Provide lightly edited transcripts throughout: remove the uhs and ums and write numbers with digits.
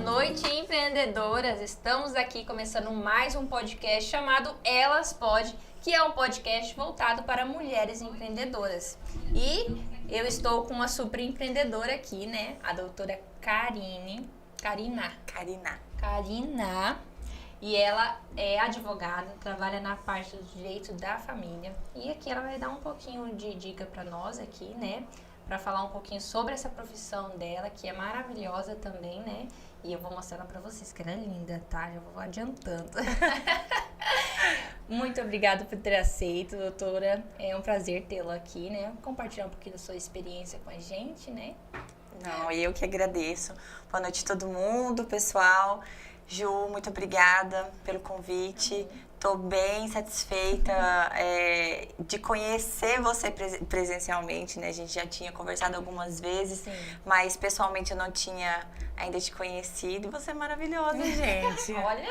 noite, empreendedoras! Estamos aqui começando mais um podcast chamado Elas Pode, que é um podcast voltado para mulheres empreendedoras. E eu estou com uma super empreendedora aqui, né? A doutora Karina. E ela é advogada, trabalha na parte do direito da família. E aqui ela vai dar um pouquinho de dica para nós aqui, né? Para falar um pouquinho sobre essa profissão dela, que é maravilhosa também, né? E eu vou mostrar ela para vocês, que ela é linda, tá? Já vou adiantando. Muito obrigada por ter aceito, doutora. É um prazer tê-la aqui, né? Compartilhar um pouquinho da sua experiência com a gente, né? Não, eu que agradeço. Boa noite a todo mundo, pessoal. Ju, muito obrigada pelo convite. Estou bem satisfeita de conhecer você presencialmente, né? A gente já tinha conversado algumas vezes, Sim. Mas pessoalmente eu não tinha ainda te conhecido. E você é maravilhosa, gente. Olha!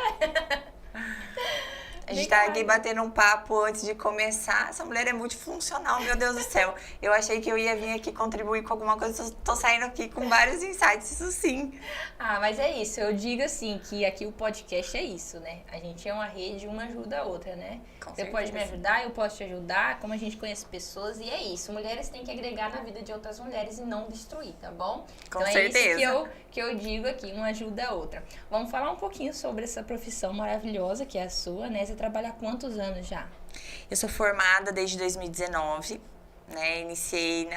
A gente tá aqui batendo um papo antes de começar. Essa mulher é multifuncional, meu Deus do céu. Eu achei que eu ia vir aqui contribuir com alguma coisa. Tô saindo aqui com vários insights, isso sim. Ah, mas é isso. Eu digo assim, que aqui o podcast é isso, né? A gente é uma rede, uma ajuda a outra, né? Você pode me ajudar, eu posso te ajudar. Como a gente conhece pessoas, e é isso. Mulheres têm que agregar na vida de outras mulheres e não destruir, tá bom? Com então certeza. É isso que eu digo aqui, uma ajuda a outra. Vamos falar um pouquinho sobre essa profissão maravilhosa que é a sua, né? Você trabalha há quantos anos já? Eu sou formada desde 2019, né? Iniciei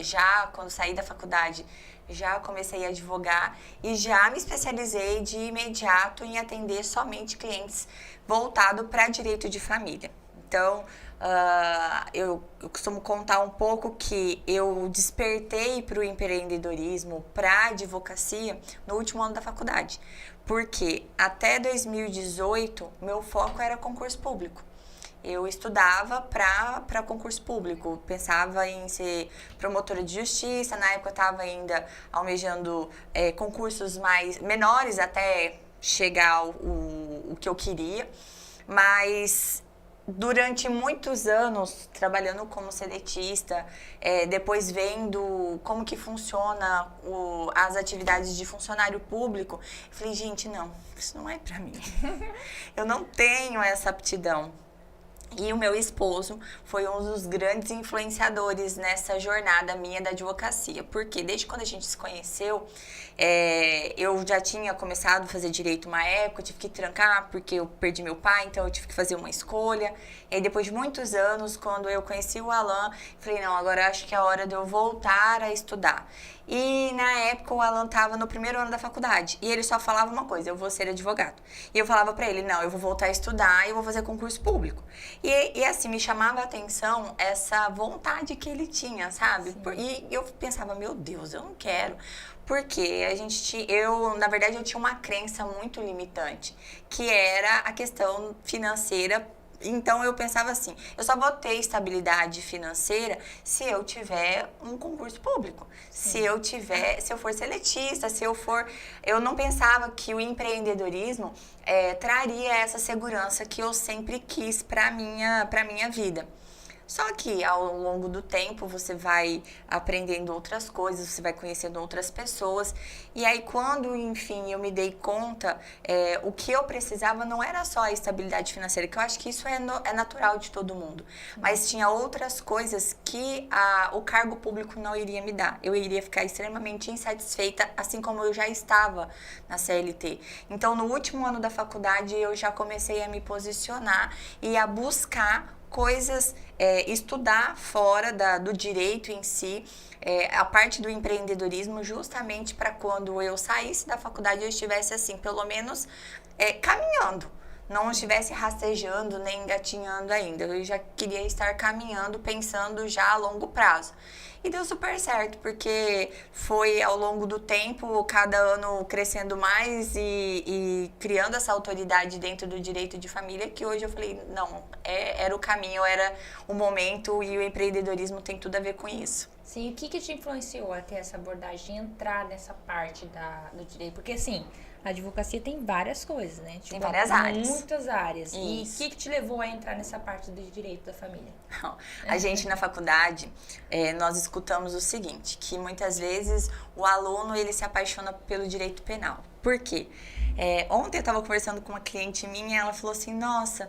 já quando saí da faculdade, já comecei a advogar e já me especializei de imediato em atender somente clientes voltados para direito de família. Então, eu costumo contar um pouco que eu despertei para o empreendedorismo, para a advocacia, no último ano da faculdade. Porque até 2018, meu foco era concurso público. Eu estudava para concurso público, pensava em ser promotora de justiça, na época eu estava ainda almejando concursos menores até chegar o que eu queria, mas durante muitos anos trabalhando como seletista, depois vendo como que funciona as atividades de funcionário público, eu falei, gente, não, isso não é para mim. Eu não tenho essa aptidão. E o meu esposo foi um dos grandes influenciadores nessa jornada minha da advocacia. Porque desde quando a gente se conheceu, eu já tinha começado a fazer direito uma época, eu tive que trancar porque eu perdi meu pai, então eu tive que fazer uma escolha. E aí, depois de muitos anos, quando eu conheci o Alan, falei, não, agora acho que é a hora de eu voltar a estudar. E na época o Alan estava no primeiro ano da faculdade e ele só falava uma coisa, eu vou ser advogado. E eu falava pra ele, não, eu vou voltar a estudar e eu vou fazer concurso público. E assim, me chamava a atenção essa vontade que ele tinha, sabe? E eu pensava, meu Deus, eu não quero. Porque na verdade, eu tinha uma crença muito limitante, que era a questão financeira. Então, eu pensava assim, eu só vou ter estabilidade financeira se eu tiver um concurso público. Se eu for seletista, eu não pensava que o empreendedorismo traria essa segurança que eu sempre quis para minha vida. Só que ao longo do tempo você vai aprendendo outras coisas, você vai conhecendo outras pessoas. E aí quando, enfim, eu me dei conta, o que eu precisava não era só a estabilidade financeira, que eu acho que isso é natural de todo mundo. Mas tinha outras coisas que o cargo público não iria me dar. Eu iria ficar extremamente insatisfeita, assim como eu já estava na CLT. Então, no último ano da faculdade, eu já comecei a me posicionar e a buscar coisas, estudar fora do direito em si, a parte do empreendedorismo, justamente para quando eu saísse da faculdade eu estivesse assim, pelo menos caminhando. Não estivesse rastejando nem engatinhando ainda. Eu já queria estar caminhando, pensando já a longo prazo. E deu super certo, porque foi ao longo do tempo, cada ano crescendo mais e criando essa autoridade dentro do direito de família, que hoje eu falei, não, era o caminho, era o momento e o empreendedorismo tem tudo a ver com isso. Sim, o que te influenciou a ter essa abordagem, entrar nessa parte do direito? Porque assim, a advocacia tem várias coisas, né? Tem várias áreas. Muitas áreas. Isso. E o que te levou a entrar nessa parte do direito da família? A gente na faculdade, nós escutamos o seguinte, que muitas vezes o aluno ele se apaixona pelo direito penal. Por quê? Ontem eu estava conversando com uma cliente minha e ela falou assim, nossa,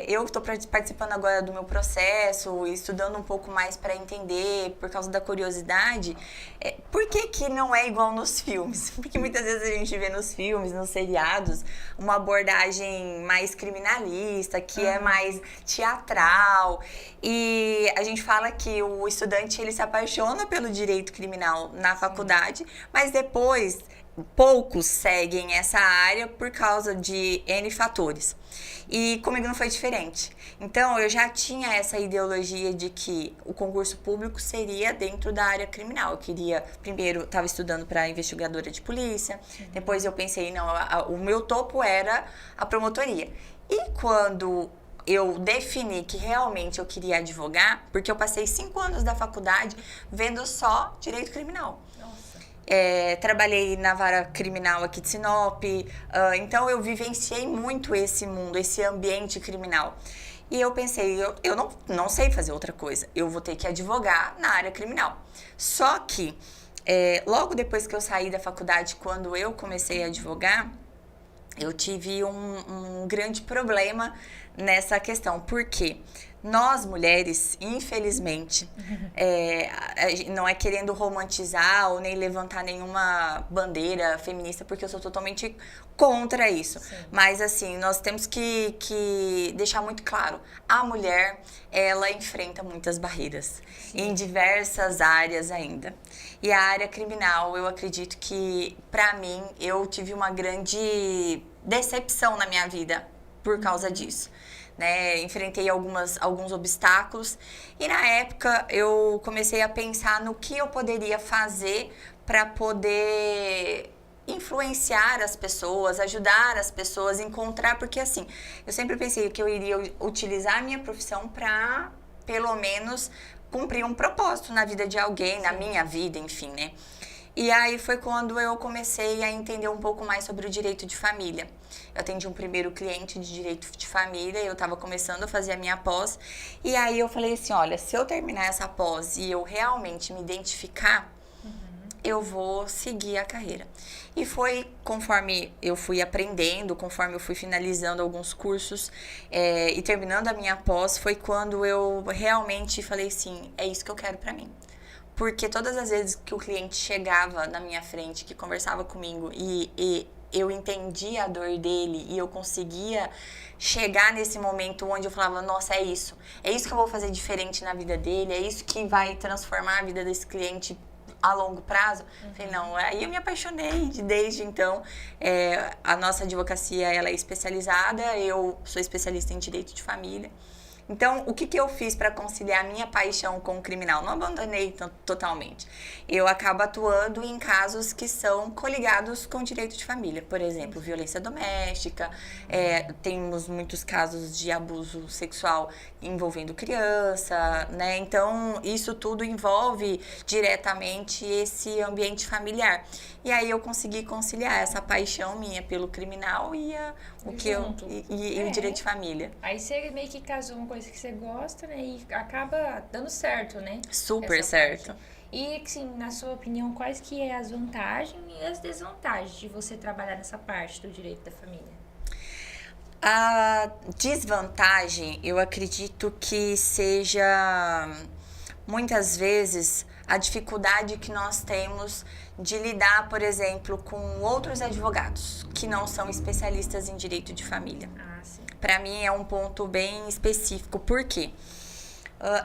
eu estou participando agora do meu processo, estudando um pouco mais para entender, por causa da curiosidade, por que que não é igual nos filmes? Porque muitas vezes a gente vê nos filmes, nos seriados, uma abordagem mais criminalista, que é mais teatral, e a gente fala que o estudante ele se apaixona pelo direito criminal na faculdade, mas depois poucos seguem essa área por causa de N fatores. E comigo não foi diferente. Então, eu já tinha essa ideologia de que o concurso público seria dentro da área criminal. Eu queria, primeiro, estava estudando para investigadora de polícia, depois eu pensei, não, o meu topo era a promotoria. E quando eu defini que realmente eu queria advogar, porque eu passei 5 anos da faculdade vendo só direito criminal. Trabalhei na vara criminal aqui de Sinop, então eu vivenciei muito esse mundo, esse ambiente criminal. E eu pensei, eu não sei fazer outra coisa, eu vou ter que advogar na área criminal. Só que, logo depois que eu saí da faculdade, quando eu comecei a advogar, eu tive um grande problema nessa questão. Por quê? Nós, mulheres, infelizmente, não é querendo romantizar ou nem levantar nenhuma bandeira feminista, porque eu sou totalmente contra isso. Sim. Mas, assim, nós temos que deixar muito claro. A mulher, ela enfrenta muitas barreiras. Sim. Em diversas áreas ainda. E a área criminal, eu acredito que, pra mim, eu tive uma grande decepção na minha vida por causa disso. Enfrentei alguns obstáculos e na época eu comecei a pensar no que eu poderia fazer para poder influenciar as pessoas, ajudar as pessoas a encontrar, porque assim, eu sempre pensei que eu iria utilizar a minha profissão para, pelo menos, cumprir um propósito na vida de alguém, na minha vida, enfim, né? E aí foi quando eu comecei a entender um pouco mais sobre o direito de família. Eu atendi um primeiro cliente de direito de família, eu estava começando a fazer a minha pós, e aí eu falei assim, olha, se eu terminar essa pós e eu realmente me identificar, eu vou seguir a carreira. E foi conforme eu fui aprendendo, conforme eu fui finalizando alguns cursos e terminando a minha pós, foi quando eu realmente falei assim, é isso que eu quero pra mim. Porque todas as vezes que o cliente chegava na minha frente, que conversava comigo e eu entendia a dor dele e eu conseguia chegar nesse momento onde eu falava, nossa, é isso que eu vou fazer diferente na vida dele, é isso que vai transformar a vida desse cliente a longo prazo. Falei, não, aí eu me apaixonei desde então. A nossa advocacia, ela é especializada, eu sou especialista em direito de família. Então, o que eu fiz para conciliar a minha paixão com o criminal? Não abandonei totalmente. Eu acabo atuando em casos que são coligados com o direito de família. Por exemplo, violência doméstica, temos muitos casos de abuso sexual envolvendo criança, né? Então, isso tudo envolve diretamente esse ambiente familiar. E aí eu consegui conciliar essa paixão minha pelo criminal e o direito de família. Aí você meio que casou uma coisa que você gosta, né? E acaba dando certo, né? Super certo. Parte. E, assim, na sua opinião, quais que é as vantagens e as desvantagens de você trabalhar nessa parte do direito da família? A desvantagem, eu acredito que seja, muitas vezes, a dificuldade que nós temos de lidar, por exemplo, com outros advogados que não são especialistas em direito de família. Para mim é um ponto bem específico. Por quê?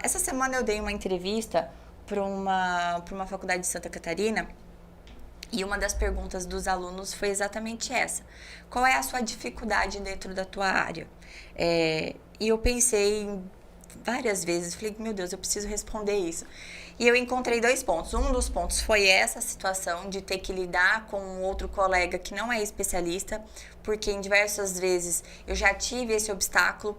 Essa semana eu dei uma entrevista para uma faculdade de Santa Catarina e uma das perguntas dos alunos foi exatamente essa. Qual é a sua dificuldade dentro da tua área? E eu pensei várias vezes, falei, meu Deus, eu preciso responder isso. E eu encontrei 2 pontos. Um dos pontos foi essa situação de ter que lidar com um outro colega que não é especialista, porque em diversas vezes eu já tive esse obstáculo.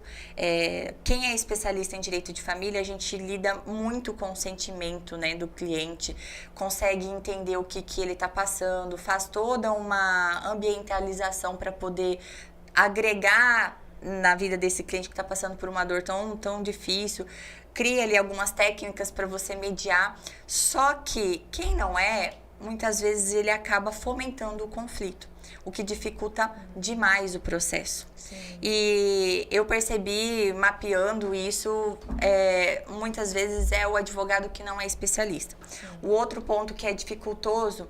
Quem é especialista em direito de família, a gente lida muito com o sentimento, né, do cliente, consegue entender o que ele está passando, faz toda uma ambientalização para poder agregar na vida desse cliente que está passando por uma dor tão difícil, cria ali algumas técnicas para você mediar. Só que quem não é, muitas vezes ele acaba fomentando o conflito, o que dificulta demais o processo. Sim. E eu percebi, mapeando isso, muitas vezes é o advogado que não é especialista. Sim. O outro ponto que é dificultoso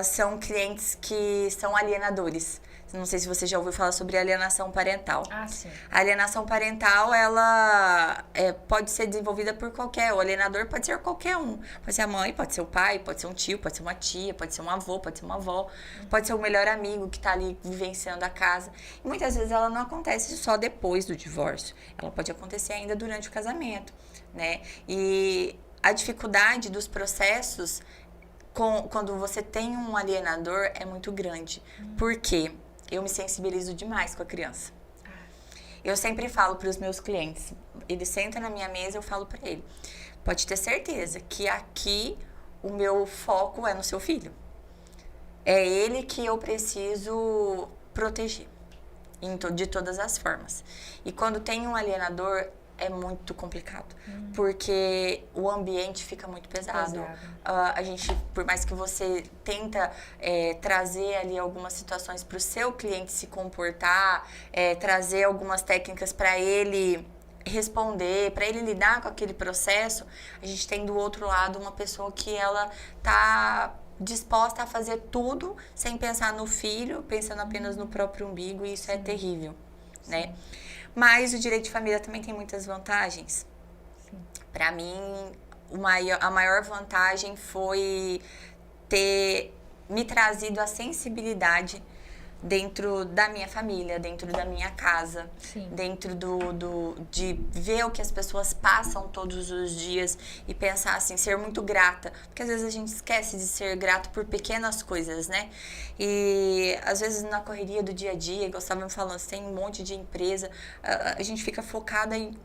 são clientes que são alienadores. Não sei se você já ouviu falar sobre alienação parental. Ah, sim. A alienação parental, ela pode ser desenvolvida por o alienador pode ser qualquer um. Pode ser a mãe, pode ser o pai, pode ser um tio, pode ser uma tia, pode ser um avô, pode ser uma avó, pode ser o melhor amigo que está ali vivenciando a casa. E muitas vezes ela não acontece só depois do divórcio. Ela pode acontecer ainda durante o casamento, né? E a dificuldade dos processos quando você tem um alienador é muito grande. Por quê? Eu me sensibilizo demais com a criança. Eu sempre falo para os meus clientes, ele senta na minha mesa, eu falo para ele, pode ter certeza que aqui o meu foco é no seu filho. É ele que eu preciso proteger, de todas as formas. E quando tem um alienador, é muito complicado, porque o ambiente fica muito pesado. A gente, por mais que você tenta trazer ali algumas situações para o seu cliente se comportar, trazer algumas técnicas para ele responder, para ele lidar com aquele processo, a gente tem do outro lado uma pessoa que ela tá disposta a fazer tudo sem pensar no filho, pensando apenas no próprio umbigo, e isso é terrível, né? Mas o direito de família também tem muitas vantagens. Para mim, a maior vantagem foi ter me trazido a sensibilidade dentro da minha família, dentro da minha casa, Sim. dentro de ver o que as pessoas passam todos os dias e pensar assim, ser muito grata, porque às vezes a gente esquece de ser grato por pequenas coisas, né? E às vezes na correria do dia a dia, igual você estava me falando, você tem um monte de empresa, a gente fica focada em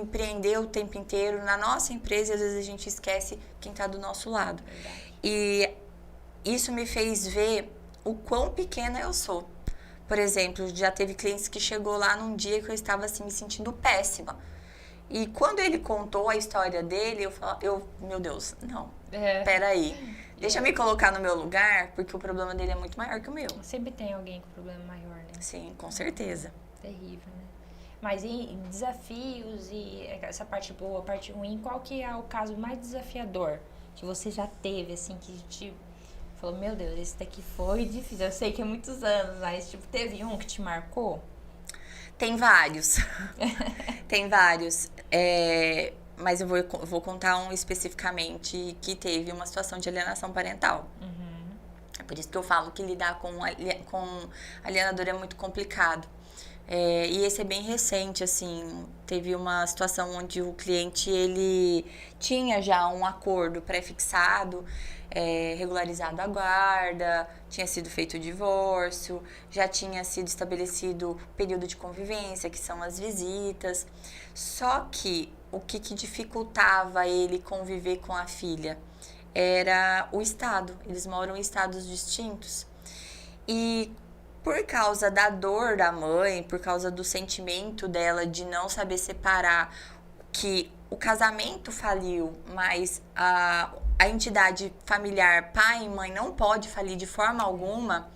empreender o tempo inteiro na nossa empresa e às vezes a gente esquece quem está do nosso lado. Verdade. E isso me fez ver o quão pequena eu sou. Por exemplo, já teve clientes que chegou lá num dia que eu estava assim, me sentindo péssima. E quando ele contou a história dele, meu Deus, não, peraí. Deixa eu me colocar no meu lugar, porque o problema dele é muito maior que o meu. Sempre tem alguém com problema maior, né? Sim, com certeza. Terrível, né? Mas e desafios e essa parte boa, a parte ruim, qual que é o caso mais desafiador que você já teve, assim, que te falou, meu Deus, esse daqui foi difícil. Eu sei que é muitos anos, mas tipo, teve um que te marcou? Tem vários. Tem vários. Mas eu vou contar um especificamente que teve uma situação de alienação parental. É por isso que eu falo que lidar com alienador é muito complicado. E esse é bem recente, assim, teve uma situação onde o cliente, ele tinha já um acordo pré-fixado, regularizado a guarda, tinha sido feito o divórcio, já tinha sido estabelecido o período de convivência, que são as visitas. Só que o que dificultava ele conviver com a filha era o estado. Eles moram em estados distintos. E por causa da dor da mãe, por causa do sentimento dela de não saber separar, que o casamento faliu, mas a entidade familiar, pai e mãe, não pode falir de forma alguma,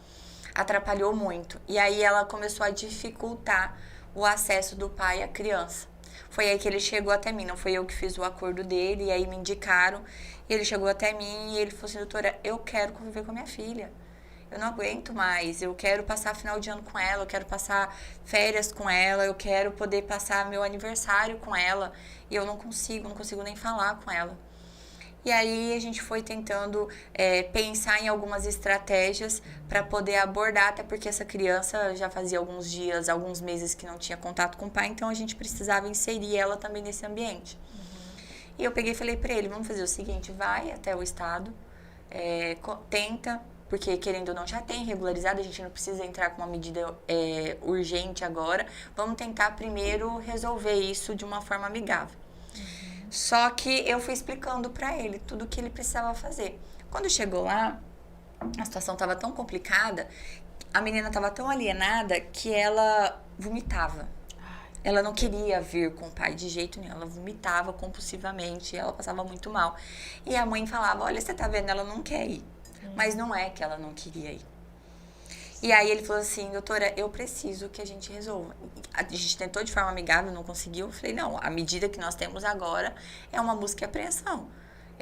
atrapalhou muito. E aí ela começou a dificultar o acesso do pai à criança. Foi aí que ele chegou até mim, não foi eu que fiz o acordo dele, e aí me indicaram, e ele chegou até mim e ele falou assim, doutora, eu quero conviver com a minha filha. Eu não aguento mais, eu quero passar final de ano com ela, eu quero passar férias com ela, eu quero poder passar meu aniversário com ela, e eu não consigo nem falar com ela. E aí a gente foi tentando pensar em algumas estratégias para poder abordar, até porque essa criança já fazia alguns dias, alguns meses que não tinha contato com o pai, então a gente precisava inserir ela também nesse ambiente. E eu peguei e falei para ele, vamos fazer o seguinte, vai até o estado, tenta, porque querendo ou não já tem regularizado, a gente não precisa entrar com uma medida urgente agora, vamos tentar primeiro resolver isso de uma forma amigável. Só que eu fui explicando pra ele tudo o que ele precisava fazer. Quando chegou lá, a situação estava tão complicada, a menina estava tão alienada que ela vomitava. Ela não queria vir com o pai de jeito nenhum. Ela vomitava compulsivamente, ela passava muito mal. E a mãe falava, olha, você tá vendo, ela não quer ir. Mas não é que ela não queria ir. E aí ele falou assim, doutora, eu preciso que a gente resolva. A gente tentou de forma amigável, não conseguiu. Eu falei, não, a medida que nós temos agora é uma busca e apreensão.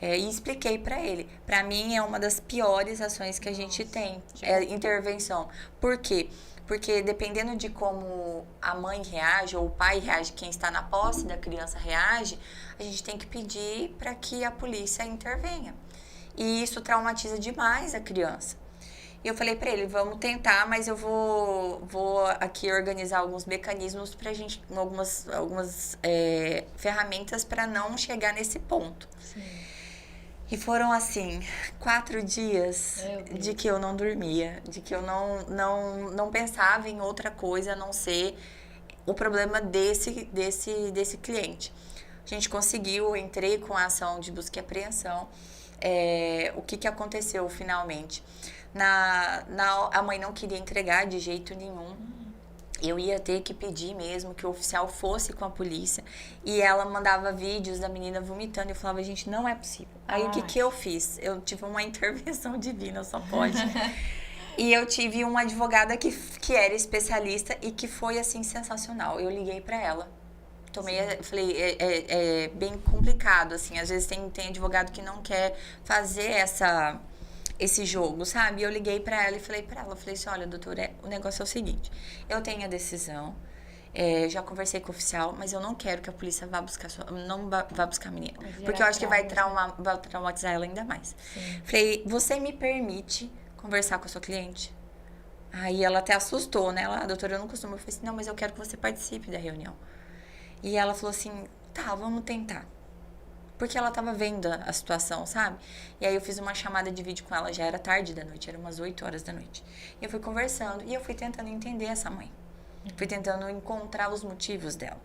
E expliquei pra ele. Pra mim é uma das piores ações que a gente tem, intervenção. Por quê? Porque dependendo de como a mãe reage ou o pai reage, quem está na posse da criança reage, a gente tem que pedir para que a polícia intervenha. E isso traumatiza demais a criança. E eu falei para ele, vamos tentar, mas eu vou aqui organizar alguns mecanismos pra gente, algumas ferramentas para não chegar nesse ponto. Sim. E foram assim, 4 dias de que eu não dormia, de que eu não pensava em outra coisa a não ser o problema desse cliente. A gente conseguiu, entrei com a ação de busca e apreensão. O que aconteceu finalmente? A mãe não queria entregar de jeito nenhum. Eu ia ter que pedir mesmo que o oficial fosse com a polícia. E ela mandava vídeos da menina vomitando. Eu falava, gente, não é possível. Aí o que eu fiz? Eu tive uma intervenção divina, só pode. E eu tive uma advogada que era especialista e que foi, assim, sensacional. Eu liguei pra ela. Falei, é bem complicado, assim. Às vezes tem advogado que não quer fazer esse jogo, sabe? Eu liguei pra ela e falei assim, olha, doutora, o negócio é o seguinte, eu tenho a decisão, já conversei com o oficial, mas eu não quero que a polícia vá buscar a menina, porque eu acho que vai traumatizar ela ainda mais. Sim. Falei, você me permite conversar com a sua cliente? Aí ela até assustou, né? Ela, doutora, eu não costumo. Eu falei assim, não, mas eu quero que você participe da reunião. E ela falou assim, tá, vamos tentar. Porque ela tava vendo a situação, sabe? E aí eu fiz uma chamada de vídeo com ela, já era tarde da noite, era umas 8 horas da noite. E eu fui conversando e eu fui tentando entender essa mãe. Fui tentando encontrar os motivos dela.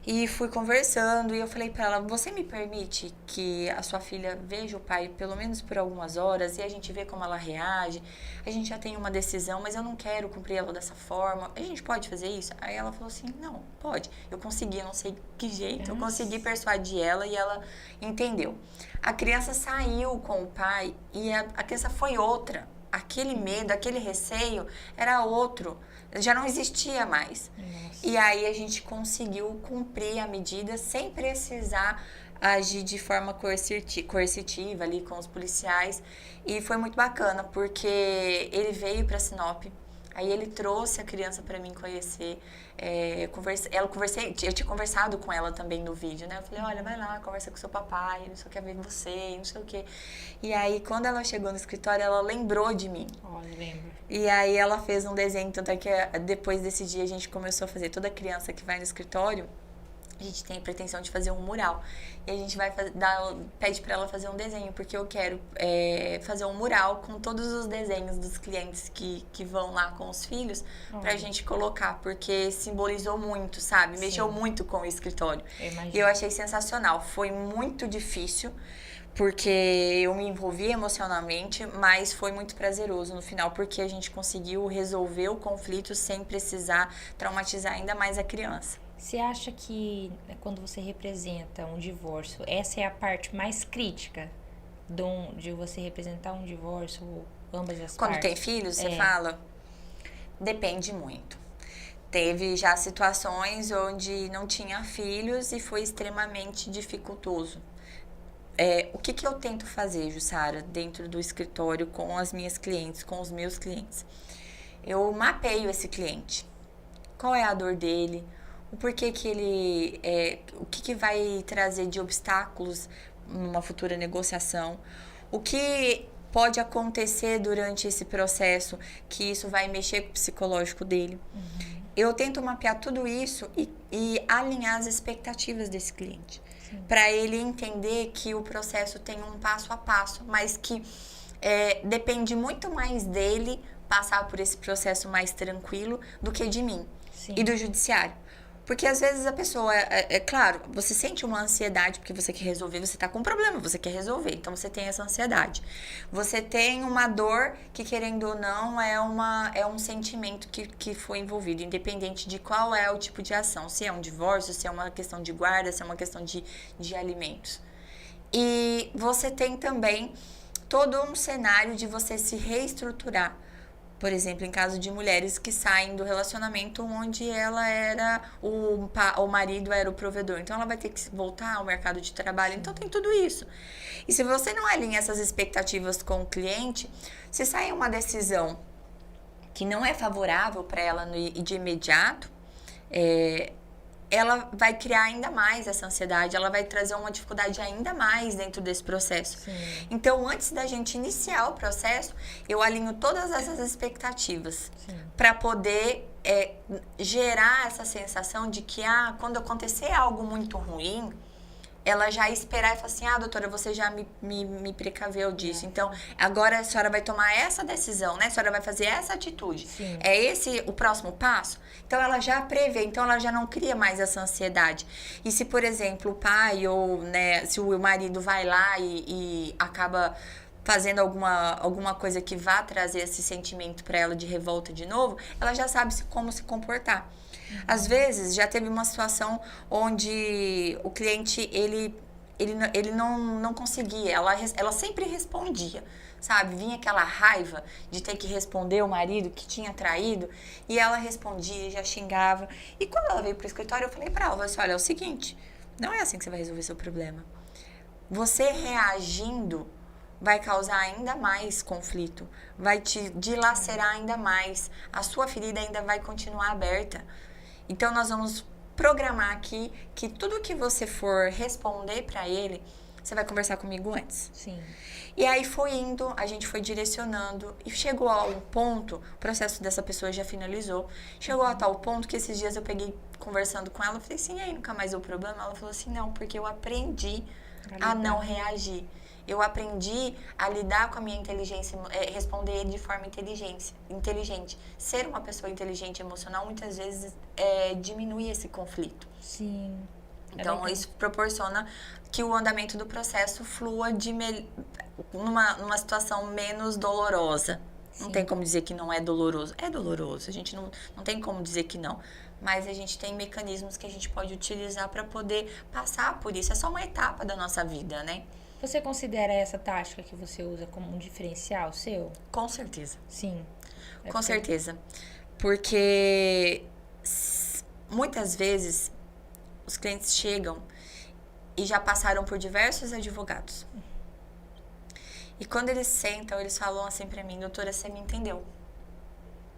E fui conversando e eu falei pra ela, você me permite que a sua filha veja o pai pelo menos por algumas horas e a gente vê como ela reage? A gente já tem uma decisão, mas eu não quero cumprir ela dessa forma. A gente pode fazer isso? Aí ela falou assim, não, pode. Eu consegui, não sei que jeito, eu consegui persuadir ela e ela entendeu. A criança saiu com o pai e a criança foi outra. Aquele medo, aquele receio era outro. Já não existia mais. Nossa. E aí a gente conseguiu cumprir a medida sem precisar agir de forma coercitiva ali com os policiais. E foi muito bacana, porque ele veio para Sinop, aí ele trouxe a criança para mim conhecer. Eu tinha conversado com ela também no vídeo, né? Eu falei, olha, vai lá, conversa com seu papai, ele só quer ver você, não sei o quê. E aí, quando ela chegou no escritório, ela lembrou de mim. Olha, lembro. E aí ela fez um desenho, tanto é que depois desse dia a gente começou a fazer. Toda criança que vai no escritório, a gente tem a pretensão de fazer um mural. E a gente vai pede para ela fazer um desenho, porque eu quero fazer um mural com todos os desenhos dos clientes que vão lá com os filhos, pra gente colocar, porque simbolizou muito, sabe? Sim. Mexeu muito com o escritório. E eu achei sensacional. Foi muito difícil, porque eu me envolvi emocionalmente, mas foi muito prazeroso no final, porque a gente conseguiu resolver o conflito sem precisar traumatizar ainda mais a criança. Você acha que quando você representa um divórcio, essa é a parte mais crítica de você representar um divórcio, ambas as partes? Quando tem filhos, você fala? Depende muito. Teve já situações onde não tinha filhos e foi extremamente dificultoso. O que eu tento fazer, Jussara, dentro do escritório com as minhas clientes, com os meus clientes? Eu mapeio esse cliente. Qual é a dor dele? O porquê que ele... o que vai trazer de obstáculos numa futura negociação? O que pode acontecer durante esse processo que isso vai mexer com o psicológico dele? Uhum. Eu tento mapear tudo isso e alinhar as expectativas desse cliente. Para ele entender que o processo tem um passo a passo, mas que depende muito mais dele passar por esse processo mais tranquilo do que de mim. Sim. E do judiciário. Porque às vezes a pessoa, claro, você sente uma ansiedade porque você quer resolver, você tá com um problema, você quer resolver, então você tem essa ansiedade. Você tem uma dor que, querendo ou não, é um sentimento que foi envolvido, independente de qual é o tipo de ação, se é um divórcio, se é uma questão de guarda, se é uma questão de alimentos. E você tem também todo um cenário de você se reestruturar. Por exemplo, em caso de mulheres que saem do relacionamento onde ela era o marido era o provedor. Então, ela vai ter que voltar ao mercado de trabalho. Então, tem tudo isso. E se você não alinha essas expectativas com o cliente, se sair uma decisão que não é favorável para ela de imediato, ela vai criar ainda mais essa ansiedade, ela vai trazer uma dificuldade ainda mais dentro desse processo. Sim. Então, antes da gente iniciar o processo, eu alinho todas essas expectativas para poder gerar essa sensação de que, quando acontecer algo muito ruim, ela já esperar e falar assim, doutora, você já me precaveu disso. Então, agora a senhora vai tomar essa decisão, né? A senhora vai fazer essa atitude. Sim. É esse o próximo passo? Então, ela já prevê, então ela já não cria mais essa ansiedade. E se, por exemplo, o pai ou, né, se o marido vai lá e acaba fazendo alguma coisa que vá trazer esse sentimento para ela de revolta de novo, ela já sabe como se comportar. Às vezes, já teve uma situação onde o cliente, ele não conseguia, ela sempre respondia, sabe? Vinha aquela raiva de ter que responder o marido que tinha traído, e ela respondia, já xingava. E quando ela veio pro escritório, eu falei pra ela, assim, olha, é o seguinte, não é assim que você vai resolver seu problema. Você reagindo vai causar ainda mais conflito, vai te dilacerar ainda mais, a sua ferida ainda vai continuar aberta. Então, nós vamos programar aqui que tudo que você for responder para ele, você vai conversar comigo antes. Sim. E aí foi indo, a gente foi direcionando e chegou a um ponto, o processo dessa pessoa já finalizou, chegou a tal ponto que esses dias eu peguei conversando com ela, eu falei assim, e aí, nunca mais deu problema? Ela falou assim, não, porque eu aprendi a não reagir. Eu aprendi a lidar com a minha inteligência, responder de forma inteligente. Ser uma pessoa inteligente e emocional, muitas vezes, diminui esse conflito. Sim. Então, isso proporciona que o andamento do processo flua numa situação menos dolorosa. Sim. Não tem como dizer que não é doloroso. É doloroso, a gente não tem como dizer que não. Mas a gente tem mecanismos que a gente pode utilizar para poder passar por isso. É só uma etapa da nossa vida, né? Você considera essa tática que você usa como um diferencial seu? Com certeza. Sim. Com certeza. Porque muitas vezes os clientes chegam e já passaram por diversos advogados. E quando eles sentam, eles falam assim pra mim, doutora, você me entendeu.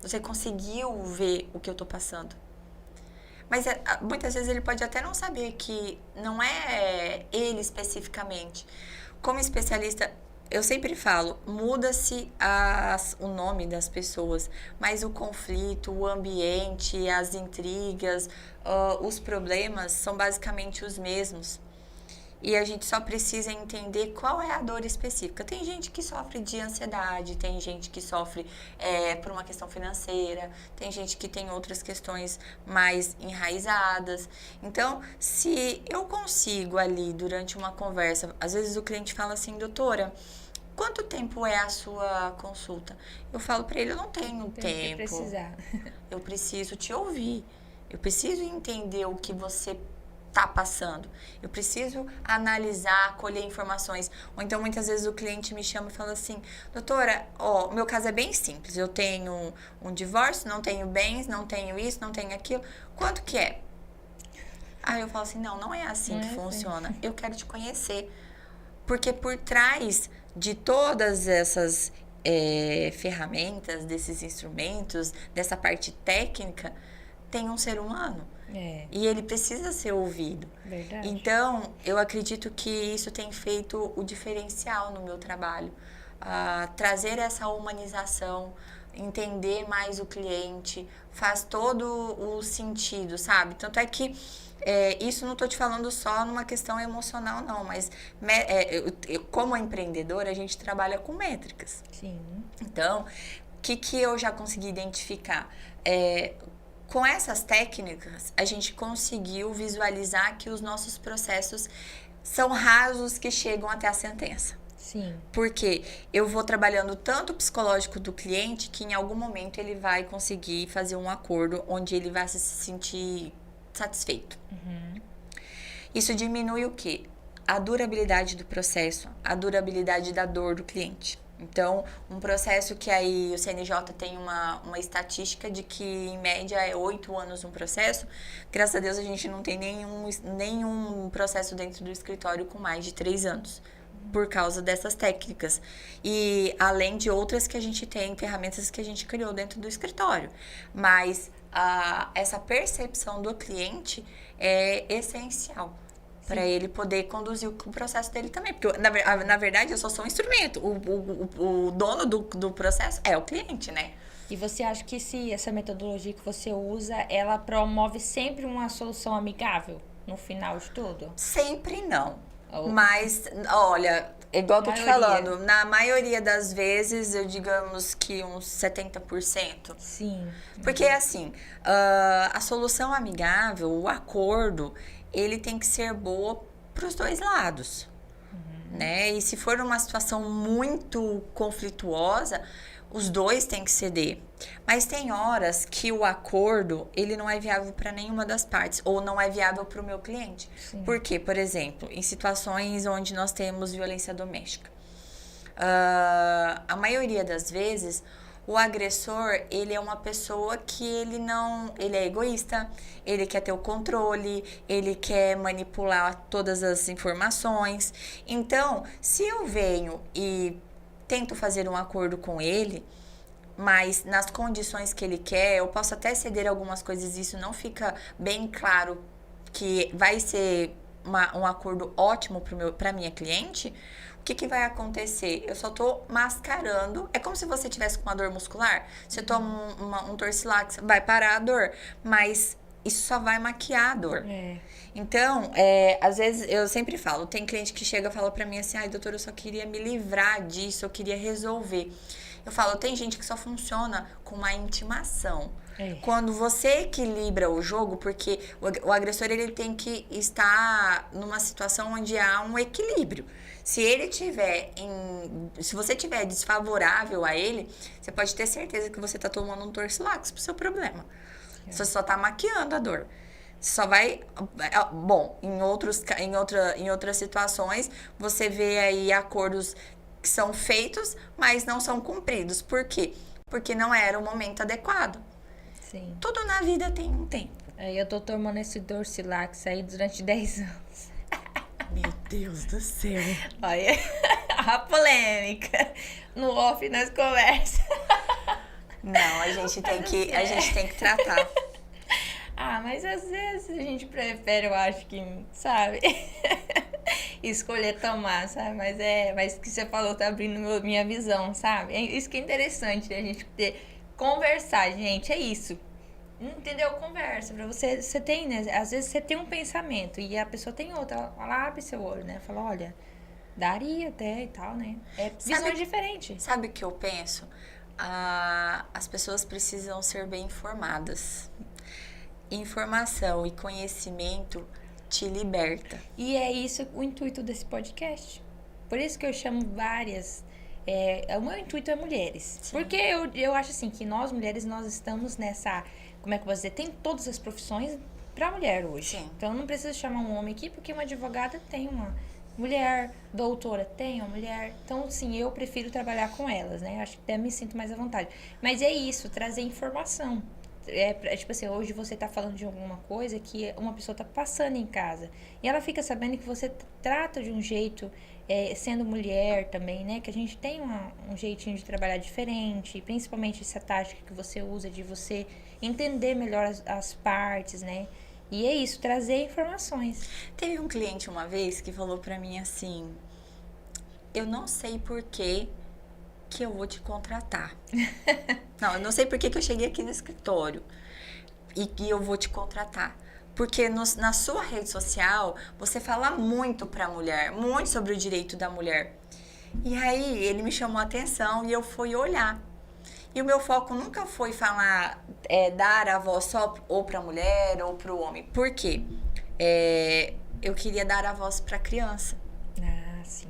Você conseguiu ver o que eu tô passando. Mas muitas vezes ele pode até não saber que não é ele especificamente. Como especialista, eu sempre falo, muda-se o nome das pessoas, mas o conflito, o ambiente, as intrigas, os problemas são basicamente os mesmos. E a gente só precisa entender qual é a dor específica. Tem gente que sofre de ansiedade, tem gente que sofre por uma questão financeira, tem gente que tem outras questões mais enraizadas. Então, se eu consigo ali, durante uma conversa, às vezes o cliente fala assim, doutora, quanto tempo é a sua consulta? Eu falo para ele, eu não tenho tempo. Precisar. Eu preciso te ouvir. Eu preciso entender o que você tá passando. Eu preciso analisar, colher informações. Ou então, muitas vezes, o cliente me chama e fala assim, doutora, meu caso é bem simples. Eu tenho um divórcio, não tenho bens, não tenho isso, não tenho aquilo. Quanto que é? Aí eu falo assim, não é assim que funciona. Eu quero te conhecer. Porque por trás de todas essas ferramentas, desses instrumentos, dessa parte técnica, tem um ser humano. E ele precisa ser ouvido. Verdade. Então, eu acredito que isso tem feito o diferencial no meu trabalho. Trazer essa humanização, entender mais o cliente, faz todo o sentido, sabe? Tanto é que isso não estou te falando só numa questão emocional, não, mas como empreendedora, a gente trabalha com métricas. Sim. Então, o que eu já consegui identificar? Com essas técnicas, a gente conseguiu visualizar que os nossos processos são rasos que chegam até a sentença. Sim. Porque eu vou trabalhando tanto o psicológico do cliente que em algum momento ele vai conseguir fazer um acordo onde ele vai se sentir satisfeito. Isso diminui o quê? A durabilidade do processo, a durabilidade da dor do cliente. Então, um processo que aí o CNJ tem uma estatística de que, em média, é 8 anos um processo. Graças a Deus, a gente não tem nenhum processo dentro do escritório com mais de 3 anos, por causa dessas técnicas. E além de outras que a gente tem, ferramentas que a gente criou dentro do escritório. Mas essa percepção do cliente é essencial para ele poder conduzir o processo dele também. Porque, na verdade, eu só sou um instrumento. O dono do processo é o cliente, né? E você acha que essa metodologia que você usa, ela promove sempre uma solução amigável no final de tudo? Sempre não. Mas, olha, igual eu tô te falando, na maioria das vezes, eu digamos que uns 70%. Sim. Porque, assim, a solução amigável, o acordo, ele tem que ser boa para os dois lados, né? E se for uma situação muito conflituosa, os dois têm que ceder. Mas tem horas que o acordo, ele não é viável para nenhuma das partes, ou não é viável para o meu cliente. Sim. Por quê? Por exemplo, em situações onde nós temos violência doméstica. A maioria das vezes, o agressor, ele é uma pessoa que ele é egoísta, ele quer ter o controle, ele quer manipular todas as informações. Então, se eu venho e tento fazer um acordo com ele, mas nas condições que ele quer, eu posso até ceder algumas coisas e isso não fica bem claro que vai ser um acordo ótimo para minha cliente, o que vai acontecer? Eu só tô mascarando. É como se você tivesse com uma dor muscular. Você toma um Torcilax, vai parar a dor. Mas isso só vai maquiar a dor. Então, às vezes, eu sempre falo, tem cliente que chega e fala pra mim assim, ai, doutora, eu só queria me livrar disso, eu queria resolver. Eu falo, tem gente que só funciona com uma intimação. Quando você equilibra o jogo, porque o agressor, ele tem que estar numa situação onde há um equilíbrio. Se você tiver desfavorável a ele, você pode ter certeza que você tá tomando um Torcilax pro seu problema. Você só tá maquiando a dor. Só vai... Bom, em outras situações, você vê aí acordos que são feitos, mas não são cumpridos. Por quê? Porque não era o momento adequado. Sim. Tudo na vida tem um tempo. Eu tô tomando esse Torcilax aí durante 10 anos. Meu Deus do céu. Olha, a polêmica. No off nós conversa. Não, a gente tem que tratar. Mas às vezes a gente prefere, eu acho que, sabe, escolher tomar, sabe? Mas o que você falou tá abrindo minha visão, sabe? Isso que é interessante, a gente conversar, gente, é isso. Entendeu? Conversa. Pra você tem, né? Às vezes você tem um pensamento e a pessoa tem outra. Ela abre seu olho, né? Fala, olha, daria até e tal, né? Visão diferente. Sabe o que eu penso? As pessoas precisam ser bem informadas. Informação e conhecimento te liberta. E é isso o intuito desse podcast. Por isso que eu chamo várias... o meu intuito é mulheres. Sim. Porque eu acho assim, que nós mulheres, nós estamos nessa... Como é que eu vou dizer? Tem todas as profissões pra mulher hoje. Sim. Então, não precisa chamar um homem aqui, porque uma advogada tem uma mulher, doutora tem uma mulher. Então, sim, eu prefiro trabalhar com elas, né? Acho que até me sinto mais à vontade. Mas é isso, trazer informação. Tipo assim, hoje você tá falando de alguma coisa que uma pessoa tá passando em casa. E ela fica sabendo que você trata de um jeito, sendo mulher também, né? Que a gente tem um jeitinho de trabalhar diferente. Principalmente essa tática que você usa de você entender melhor as partes, né? E é isso, trazer informações. Teve um cliente uma vez que falou pra mim assim, eu não sei por que eu vou te contratar. Não, eu não sei por que eu cheguei aqui no escritório e eu vou te contratar. Porque na sua rede social, você fala muito pra mulher, muito sobre o direito da mulher. E aí, ele me chamou a atenção e eu fui olhar. E o meu foco nunca foi falar, dar a voz só ou para a mulher ou para o homem. Por quê? Eu queria dar a voz para a criança. Ah, sim.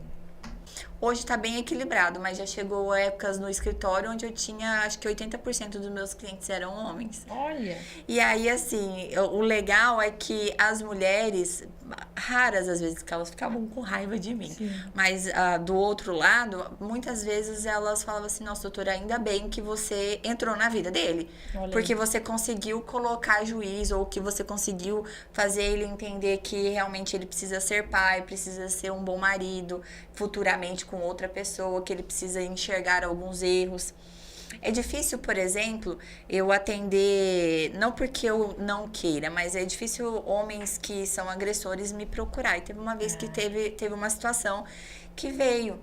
Hoje está bem equilibrado, mas já chegou épocas no escritório onde eu tinha, acho que 80% dos meus clientes eram homens. Olha. E aí, assim, o legal é que as mulheres, raras às vezes que elas ficavam com raiva de mim, Sim. mas do outro lado, muitas vezes elas falavam assim, nossa, doutora, ainda bem que você entrou na vida dele, Olha porque aí. você conseguiu colocar juízo, ou que você conseguiu fazer ele entender que realmente ele precisa ser pai, precisa ser um bom marido, futuramente com outra pessoa, que ele precisa enxergar alguns erros. É difícil, por exemplo, eu atender, não porque eu não queira, mas é difícil homens que são agressores me procurar. E teve uma vez que teve uma situação que veio.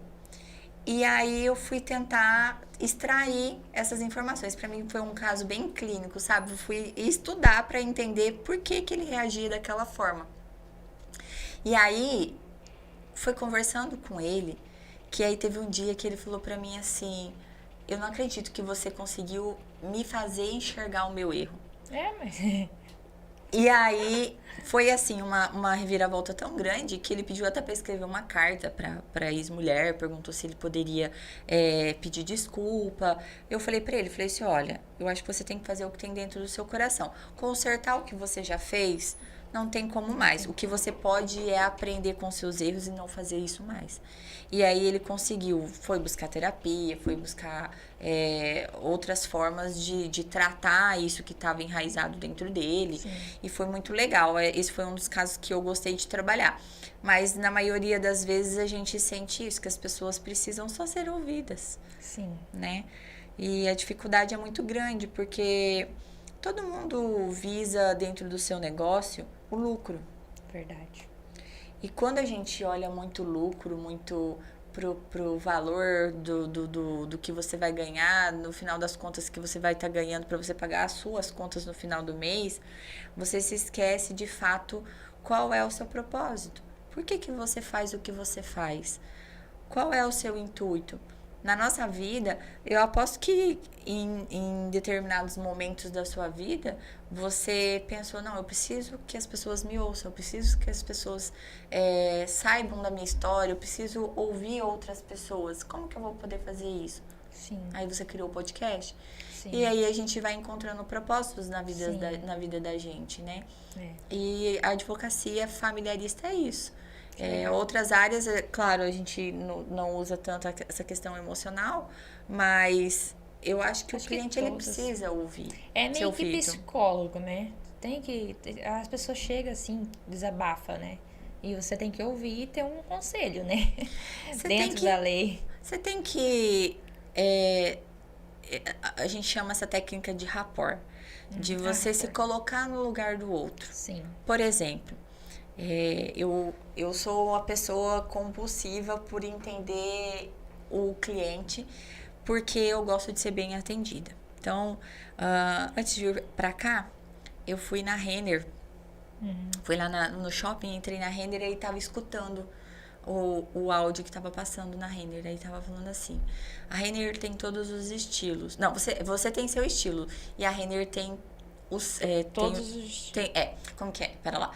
E aí eu fui tentar extrair essas informações. Para mim foi um caso bem clínico, sabe? Eu fui estudar para entender por que ele reagia daquela forma. E aí foi conversando com ele, que aí teve um dia que ele falou para mim assim: eu não acredito que você conseguiu me fazer enxergar o meu erro. Mas... E aí foi assim, uma reviravolta tão grande que ele pediu até para escrever uma carta para ex-mulher, perguntou se ele poderia pedir desculpa. Eu falei para ele, falei assim, olha, eu acho que você tem que fazer o que tem dentro do seu coração. Consertar o que você já fez, não tem como mais. O que você pode é aprender com seus erros e não fazer isso mais. E aí ele conseguiu, foi buscar terapia, foi buscar outras formas de tratar isso que estava enraizado dentro dele. Sim. E foi muito legal. Esse foi um dos casos que eu gostei de trabalhar. Mas na maioria das vezes a gente sente isso, que as pessoas precisam só ser ouvidas. Sim. Né? E a dificuldade é muito grande, porque todo mundo visa dentro do seu negócio o lucro. Verdade. E quando a gente olha muito lucro, muito pro valor do que você vai ganhar, no final das contas que você vai estar ganhando para você pagar as suas contas no final do mês, você se esquece de fato qual é o seu propósito. Por que você faz o que você faz? Qual é o seu intuito? Na nossa vida, eu aposto que em determinados momentos da sua vida, você pensou, não, eu preciso que as pessoas me ouçam, eu preciso que as pessoas saibam da minha história, eu preciso ouvir outras pessoas. Como que eu vou poder fazer isso? Sim. Aí você criou o podcast. Sim. E aí a gente vai encontrando propósitos na vida, Sim. na vida da gente, né? É. E a advocacia familiarista é isso. Outras áreas, claro, a gente não usa tanto essa questão emocional, mas eu acho que o cliente ele precisa ouvir. É meio que psicólogo, né? As pessoas chegam assim, desabafa, né? E você tem que ouvir e ter um conselho, né? Dentro da lei. Você tem que... a gente chama essa técnica de rapport, de você se colocar no lugar do outro. Sim. Por exemplo, eu sou uma pessoa compulsiva por entender o cliente, porque eu gosto de ser bem atendida. Então, antes de ir pra cá, eu fui na Renner. Fui lá no shopping, entrei na Renner e tava escutando o áudio que tava passando na Renner. Aí tava falando assim, a Renner tem todos os estilos. Não, você tem seu estilo. E a Renner tem todos os estilos. Como que é? Pera lá.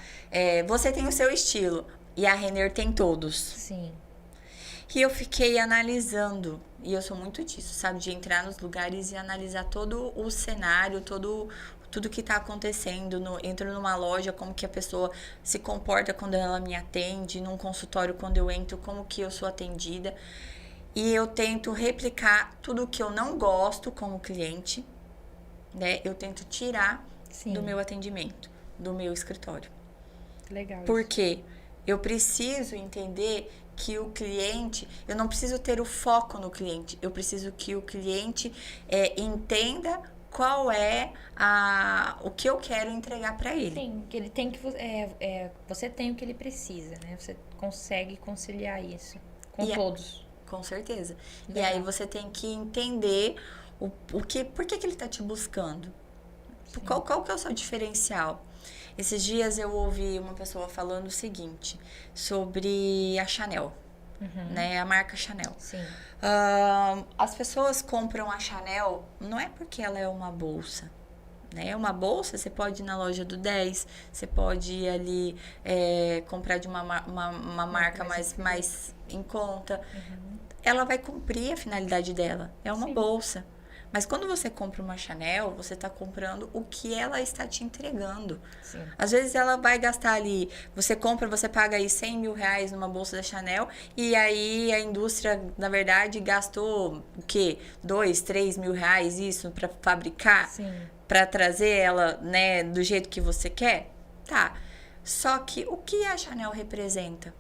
Você tem o seu estilo e a Renner tem todos. Sim. E eu fiquei analisando, e eu sou muito disso, sabe? De entrar nos lugares e analisar todo o cenário, tudo que tá acontecendo. Entro numa loja, como que a pessoa se comporta quando ela me atende, num consultório quando eu entro, como que eu sou atendida. E eu tento replicar tudo que eu não gosto como cliente, né? Eu tento tirar do meu atendimento, do meu escritório. Legal. Porque eu preciso entender que o cliente, eu não preciso ter o foco no cliente, eu preciso que o cliente entenda qual é o que eu quero entregar para ele. Sim, que ele tem que você tem o que ele precisa, né? Você consegue conciliar isso com todos. Com certeza. Legal. E aí você tem que entender por que ele está te buscando. Qual que é o seu diferencial? Esses dias eu ouvi uma pessoa falando o seguinte, sobre a Chanel. né? A marca Chanel. Sim. As pessoas compram a Chanel não é porque ela é uma bolsa, né? Uma bolsa, você pode ir na loja do 10, você pode ir ali comprar de uma marca mais em conta. Ela vai cumprir a finalidade dela. É uma bolsa. Mas quando você compra uma Chanel, você está comprando o que ela está te entregando. Sim. Às vezes ela vai gastar ali, você paga aí 100 mil reais numa bolsa da Chanel, e aí a indústria, na verdade, gastou o quê? 2, 3 mil reais isso para fabricar? Sim. Para trazer ela, né, do jeito que você quer? Tá. Só que o que a Chanel representa?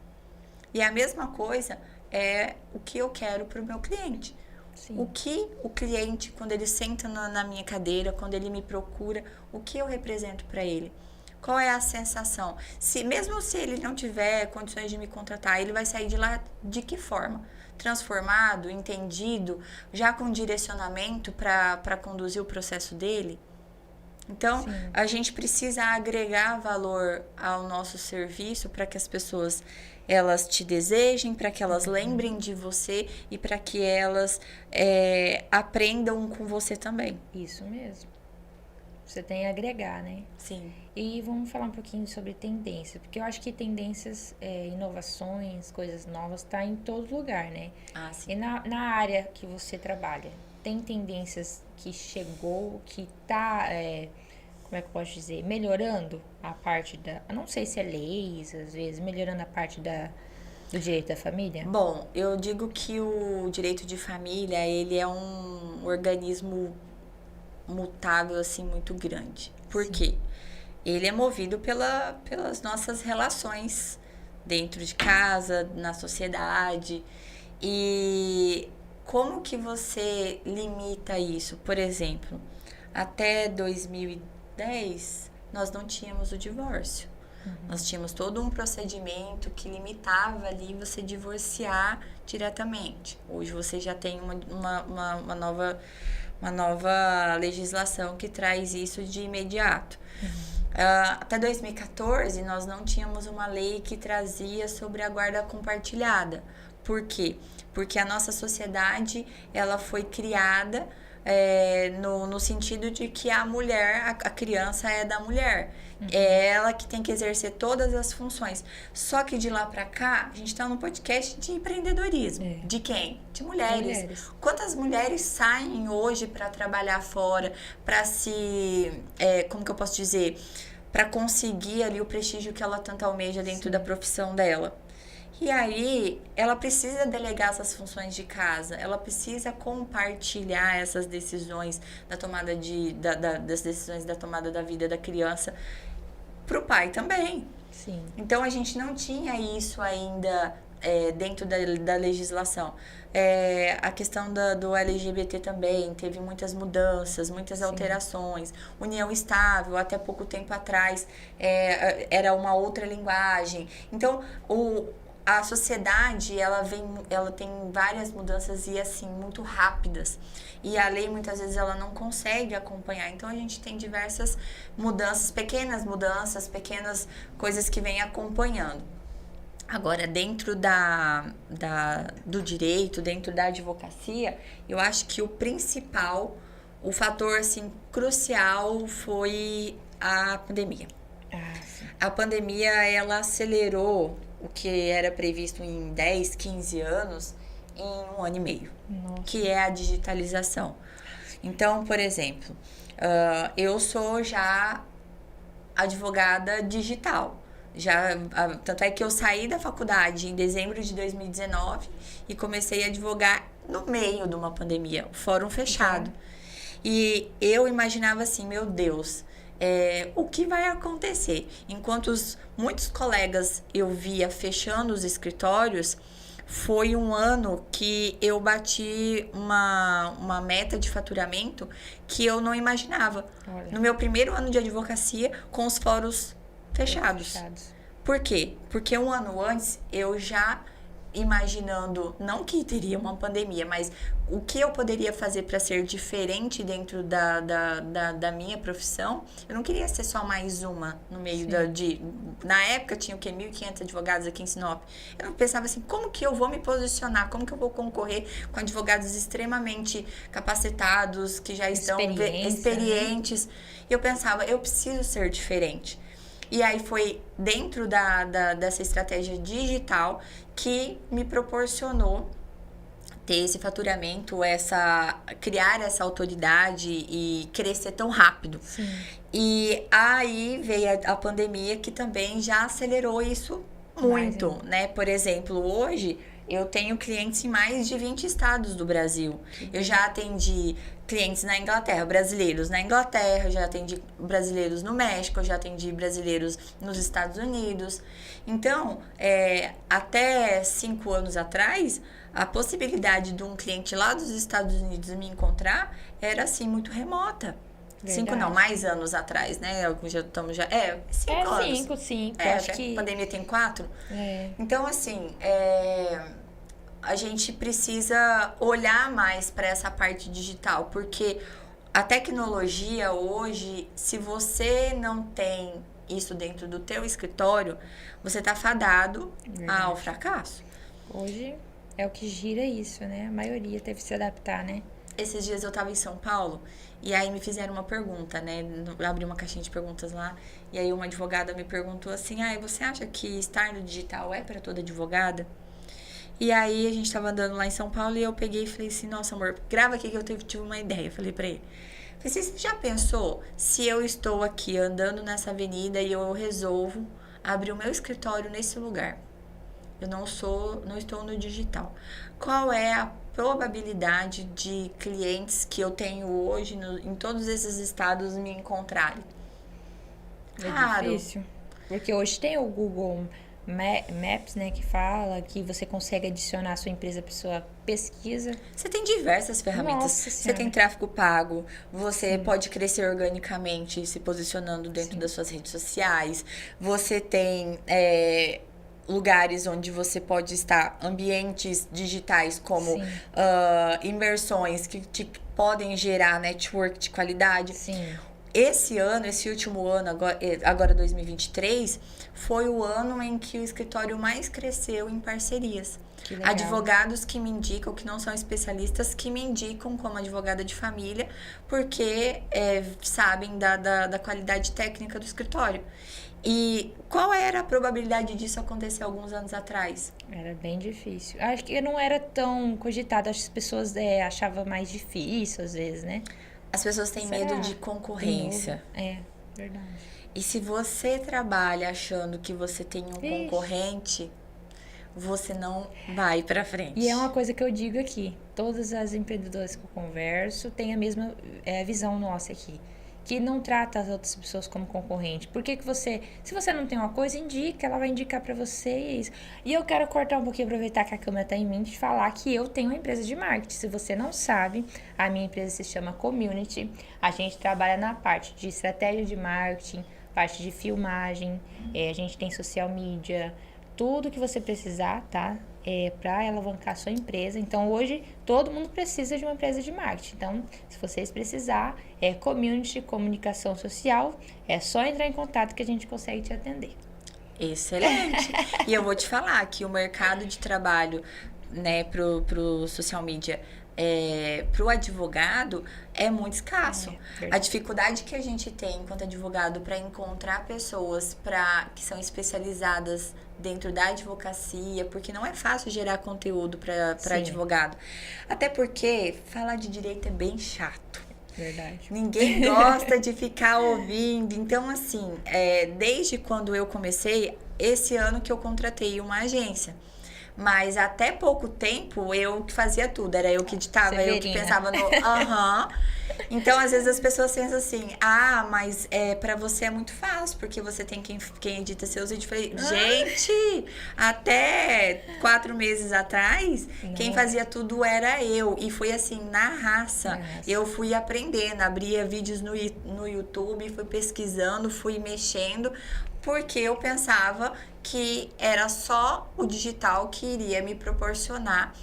E a mesma coisa é o que eu quero para o meu cliente. Sim. O que o cliente, quando ele senta na minha cadeira, quando ele me procura, o que eu represento para ele? Qual é a sensação? Mesmo se ele não tiver condições de me contratar, ele vai sair de lá de que forma? Transformado, entendido, já com direcionamento para conduzir o processo dele? Então, a gente precisa agregar valor ao nosso serviço para que as pessoas elas te desejem, para que elas lembrem de você e para que elas aprendam com você também. Isso mesmo. Você tem a agregar, né? Sim. E vamos falar um pouquinho sobre tendência, porque eu acho que tendências, inovações, coisas novas, tá em todo lugar, né? Sim. E na área que você trabalha, tem tendências que chegou, que tá, como é que eu posso dizer, melhorando a parte não sei se é leis, às vezes, melhorando a parte do direito da família? Bom, eu digo que o direito de família, ele é um organismo mutável, assim, muito grande. Por quê? Ele é movido pelas nossas relações dentro de casa, na sociedade. E como que você limita isso? Por exemplo, até 2010, nós não tínhamos o divórcio. Nós tínhamos todo um procedimento que limitava ali você divorciar diretamente. Hoje você já tem uma nova legislação que traz isso de imediato. Até 2014, nós não tínhamos uma lei que trazia sobre a guarda compartilhada. Por quê? Porque a nossa sociedade, ela foi criada no sentido de que a mulher, a criança é da mulher. É ela que tem que exercer todas as funções. Só que de lá pra cá, a gente tá num podcast de empreendedorismo. De quem? De mulheres. Quantas mulheres saem hoje para trabalhar fora, para como que eu posso dizer? Para conseguir ali o prestígio que ela tanto almeja dentro da profissão dela. E aí, ela precisa delegar essas funções de casa, ela precisa compartilhar essas decisões da tomada das decisões da tomada da vida da criança para o pai também. Sim. Então, a gente não tinha isso ainda dentro da legislação. A questão do LGBT também teve muitas mudanças, muitas alterações. União estável, até pouco tempo atrás, era uma outra linguagem. Então, a sociedade, ela tem várias mudanças e, assim, muito rápidas. E a lei, muitas vezes, ela não consegue acompanhar. Então, a gente tem diversas mudanças, pequenas coisas que vêm acompanhando. Agora, dentro do direito, dentro da advocacia, eu acho que o fator, assim, crucial foi a pandemia. A pandemia, ela acelerou o que era previsto em 10, 15 anos em 1 ano e meio, que é a digitalização. Então, por exemplo, eu sou já advogada digital. Tanto é que eu saí da faculdade em dezembro de 2019 e comecei a advogar no meio de uma pandemia, o fórum fechado. E eu imaginava assim, meu Deus, o que vai acontecer? Enquanto muitos colegas eu via fechando os escritórios, foi um ano que eu bati uma meta de faturamento que eu não imaginava. Olha. No meu primeiro ano de advocacia, com os fóruns fechados. Por quê? Porque um ano antes eu já imaginando, não que teria uma pandemia, mas o que eu poderia fazer para ser diferente dentro da minha profissão. Eu não queria ser só mais uma no meio na época tinha o quê? 1.500 advogados aqui em Sinop. Eu pensava assim, como que eu vou me posicionar? Como que eu vou concorrer com advogados extremamente capacitados, que já estão experientes? E eu pensava, eu preciso ser diferente. E aí foi dentro dessa estratégia digital que me proporcionou ter esse faturamento, criar essa autoridade e crescer tão rápido. Sim. E aí veio a pandemia, que também já acelerou isso muito, né? Por exemplo, hoje eu tenho clientes em mais de 20 estados do Brasil. Eu já atendi clientes na Inglaterra, brasileiros na Inglaterra, já atendi brasileiros no México, já atendi brasileiros nos Estados Unidos. Então, até 5 anos atrás, a possibilidade de um cliente lá dos Estados Unidos me encontrar era, assim, muito remota. Verdade. 5 não, mais anos atrás, né? Já estamos 5 anos. 5, acho que... A pandemia tem 4. Então, assim, a gente precisa olhar mais para essa parte digital, porque a tecnologia hoje, se você não tem isso dentro do teu escritório, você está fadado ao fracasso. Hoje é o que gira isso, né? A maioria teve que se adaptar, né? Esses dias eu estava em São Paulo e aí me fizeram uma pergunta, né? Eu abri uma caixinha de perguntas lá e aí uma advogada me perguntou assim, você acha que estar no digital é para toda advogada? E aí a gente estava andando lá em São Paulo e eu peguei e falei assim, nossa amor, grava aqui que eu tive uma ideia. Eu falei pra ele, você já pensou se eu estou aqui andando nessa avenida e eu resolvo abrir o meu escritório nesse lugar? Eu não estou no digital. Qual é a probabilidade de clientes que eu tenho hoje em todos esses estados me encontrarem? É difícil. Porque hoje tem o Google Maps, né, que fala que você consegue adicionar a sua empresa para sua pesquisa. Você tem diversas ferramentas. Você tem tráfego pago, você pode crescer organicamente se posicionando dentro das suas redes sociais, você tem lugares onde você pode estar, ambientes digitais como imersões que podem gerar network de qualidade. Sim. Esse último ano, agora 2023, foi o ano em que o escritório mais cresceu em parcerias. Advogados que me indicam, que não são especialistas, que me indicam como advogada de família, porque sabem da qualidade técnica do escritório. E qual era a probabilidade disso acontecer alguns anos atrás? Era bem difícil. Acho que não era tão cogitado, acho que as pessoas achavam mais difícil às vezes, né? As pessoas têm medo de concorrência. Verdade. E se você trabalha achando que você tem um concorrente, você não vai pra frente. E é uma coisa que eu digo aqui. Todas as empreendedoras que eu converso têm a mesma visão nossa aqui. Que não trata as outras pessoas como concorrente. Por que você... Se você não tem uma coisa, indica. Ela vai indicar pra vocês. E eu quero cortar um pouquinho, aproveitar que a câmera tá em mim, de falar que eu tenho uma empresa de marketing. Se você não sabe, a minha empresa se chama Community. A gente trabalha na parte de estratégia de marketing, parte de filmagem. A gente tem social media. Tudo que você precisar, tá? Para alavancar a sua empresa. Então, hoje, todo mundo precisa de uma empresa de marketing. Então, se vocês precisar, community, comunicação social, é só entrar em contato que a gente consegue te atender. Excelente! E eu vou te falar que o mercado de trabalho, né, pro social media, pro advogado, é muito escasso. A dificuldade que a gente tem enquanto advogado para encontrar pessoas que são especializadas dentro da advocacia, porque não é fácil gerar conteúdo para advogado. Até porque falar de direito é bem chato. Verdade. Ninguém gosta de ficar ouvindo. Então, assim, desde quando eu comecei, esse ano que eu contratei uma agência. Mas até pouco tempo, eu que fazia tudo. Era eu que editava, eu que pensava no... Então, às vezes, as pessoas pensam assim... mas pra você é muito fácil, porque você tem quem edita seus vídeos. Eu falei, gente, até 4 meses atrás, quem fazia tudo era eu. E foi assim, na raça. Eu fui aprendendo, abria vídeos no YouTube, fui pesquisando, fui mexendo... porque eu pensava que era só o digital que iria me proporcionar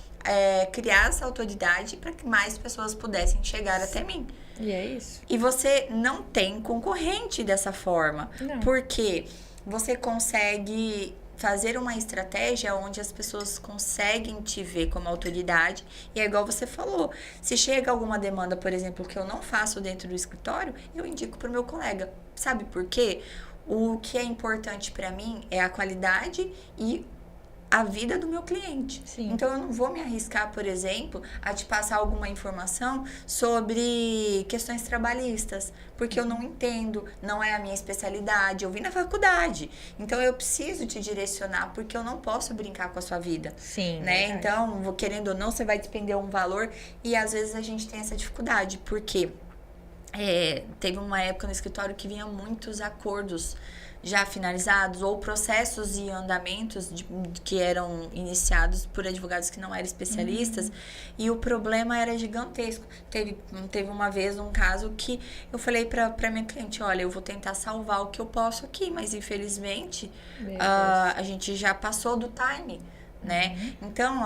criar essa autoridade para que mais pessoas pudessem chegar até mim. E é isso. E você não tem concorrente dessa forma, Não. porque você consegue fazer uma estratégia onde as pessoas conseguem te ver como autoridade. E é igual você falou, se chega alguma demanda, por exemplo, que eu não faço dentro do escritório, eu indico para o meu colega. Sabe por quê? O que é importante para mim é a qualidade e a vida do meu cliente. Sim. Então, eu não vou me arriscar, por exemplo, a te passar alguma informação sobre questões trabalhistas, porque eu não entendo, não é a minha especialidade, eu vim na faculdade. Então, eu preciso te direcionar, porque eu não posso brincar com a sua vida. Sim, né? verdade. Então, querendo ou não, você vai despender um valor e às vezes a gente tem essa dificuldade, porque teve uma época no escritório que vinha muitos acordos já finalizados ou processos e andamentos que eram iniciados por advogados que não eram especialistas, e o problema era gigantesco. Teve uma vez um caso que eu falei para minha cliente, olha, eu vou tentar salvar o que eu posso aqui, mas infelizmente a gente já passou do time, né? Então,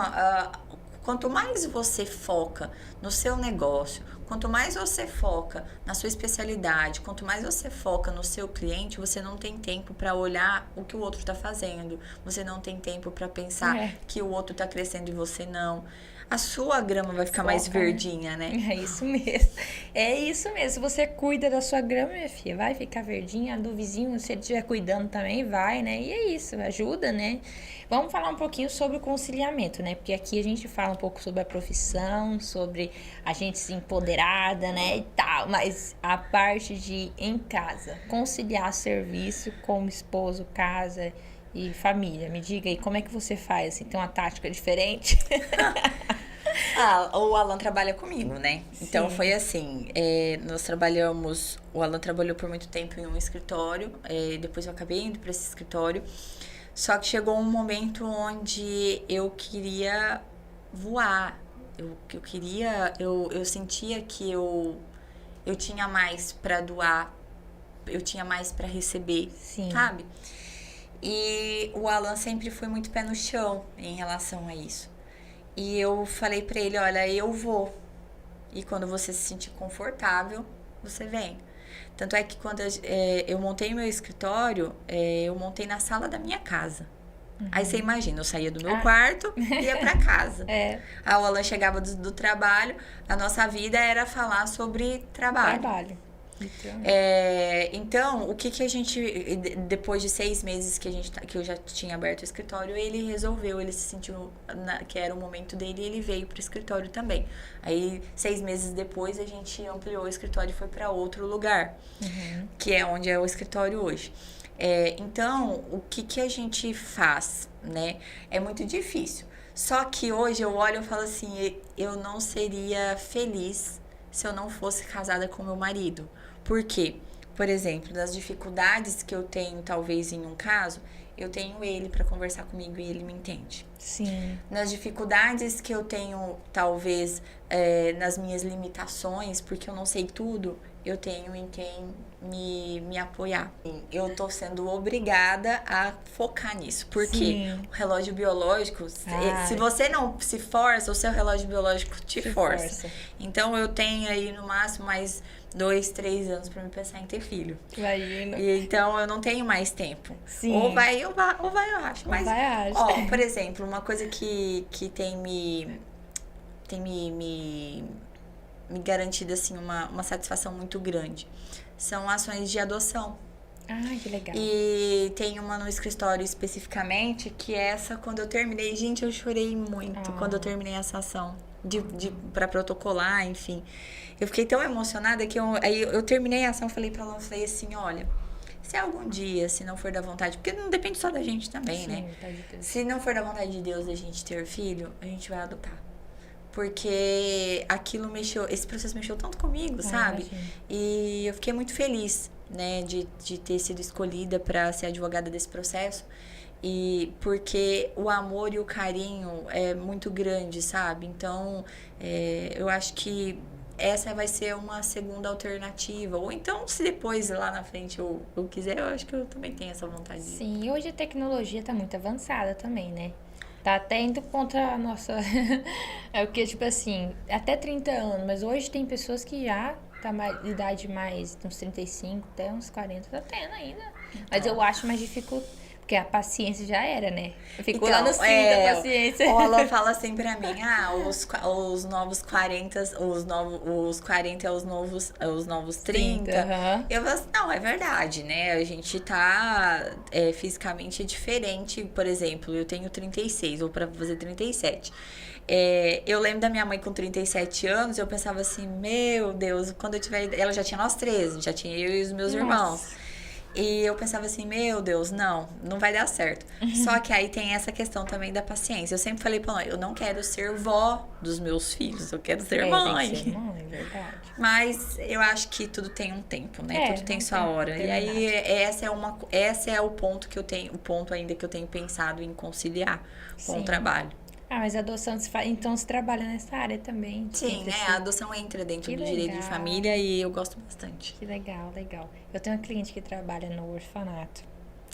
quanto mais você foca no seu negócio, quanto mais você foca na sua especialidade, quanto mais você foca no seu cliente, você não tem tempo para olhar o que o outro está fazendo. Você não tem tempo para pensar que o outro está crescendo e você não. A sua grama vai ficar mais verdinha, né? É isso mesmo. É isso mesmo. Se você cuida da sua grama, minha filha, vai ficar verdinha. A do vizinho, se ele estiver cuidando também, vai, né? E é isso, ajuda, né? Vamos falar um pouquinho sobre o conciliamento, né? Porque aqui a gente fala um pouco sobre a profissão, sobre a gente se empoderada, né? E tal. Mas a parte de em casa, conciliar serviço como esposo, casa e família. Me diga aí, como é que você faz? Assim, tem uma tática diferente? O Alan trabalha comigo, né? Sim. Então, foi assim, o Alan trabalhou por muito tempo em um escritório, depois eu acabei indo para esse escritório, só que chegou um momento onde eu queria voar, eu sentia que eu tinha mais para doar, eu tinha mais para receber, Sim. sabe? E o Alan sempre foi muito pé no chão em relação a isso. E eu falei pra ele, olha, eu vou. E quando você se sentir confortável, você vem. Tanto é que quando eu montei meu escritório, eu montei na sala da minha casa. Aí você imagina, eu saía do meu quarto e ia pra casa. Aí o Alan chegava do trabalho, a nossa vida era falar sobre trabalho. Então, o que a gente, depois de 6 meses que eu já tinha aberto o escritório, ele resolveu, ele se sentiu que era o momento dele e ele veio pro escritório também. Aí, 6 meses depois, a gente ampliou o escritório e foi para outro lugar, que é onde é o escritório hoje. Então, o que a gente faz, né? É muito difícil. Só que hoje eu olho e falo assim, eu não seria feliz se eu não fosse casada com meu marido. Por quê? Por exemplo, das dificuldades que eu tenho, talvez, em um caso, eu tenho ele para conversar comigo e ele me entende. Sim. Nas dificuldades que eu tenho, talvez, nas minhas limitações, porque eu não sei tudo, eu tenho em quem me apoiar. Eu tô sendo obrigada a focar nisso. Porque o relógio biológico, se você não se força, o seu relógio biológico te força. Então, eu tenho aí, no máximo, mais 2, 3 anos pra me pensar em ter filho. Imagina. E então, eu não tenho mais tempo. Sim. Ou vai eu acho. Mas, vai, por exemplo, uma coisa que tem me garantido, assim, uma satisfação muito grande são ações de adoção. Ah, que legal. E tem uma no escritório especificamente, que essa, quando eu terminei, gente, eu chorei muito quando eu terminei essa ação pra protocolar, enfim. Eu fiquei tão emocionada que eu terminei a ação, falei pra ela, falei assim, olha, se algum dia, se não for da vontade, porque não depende só da gente também, né? Se não for da vontade de Deus a gente ter filho, a gente vai adotar. Porque aquilo esse processo mexeu tanto comigo, sabe? E eu fiquei muito feliz, né, de ter sido escolhida para ser advogada desse processo. E porque o amor e o carinho é muito grande, sabe? Então, eu acho que essa vai ser uma segunda alternativa. Ou então, se depois, lá na frente, eu quiser, eu acho que eu também tenho essa vontade. Sim, hoje a tecnologia tá muito avançada também, né? Tá até indo contra a nossa... É porque, tipo assim, até 30 anos, mas hoje tem pessoas que já tá mais, idade mais, uns 35, até uns 40, tá tendo ainda. Mas eu acho mais difícil, porque a paciência já era, né? Ficou lá nos 30 a paciência. O Alan fala assim pra mim, os novos 40, os 40 é os novos 30. Eu falo assim, não, é verdade, né? A gente tá fisicamente diferente. Por exemplo, eu tenho 36, ou pra fazer 37. Eu lembro da minha mãe com 37 anos, eu pensava assim, meu Deus, quando eu tiver... Ela já tinha nós 13, já tinha eu e os meus irmãos. E eu pensava assim, meu Deus, não vai dar certo. Só que aí tem essa questão também da paciência. Eu sempre falei pra ela, eu não quero ser vó dos meus filhos, eu quero ser mãe. Tem que ser mãe, verdade. Mas eu acho que tudo tem um tempo, né? Tudo tem sua hora. E aí esse é o ponto que eu tenho, o ponto ainda que eu tenho pensado em conciliar com o trabalho. Mas a adoção, então você trabalha nessa área também? Sim, né? A adoção entra dentro do direito de família e eu gosto bastante. Que legal, legal. Eu tenho uma cliente que trabalha no orfanato.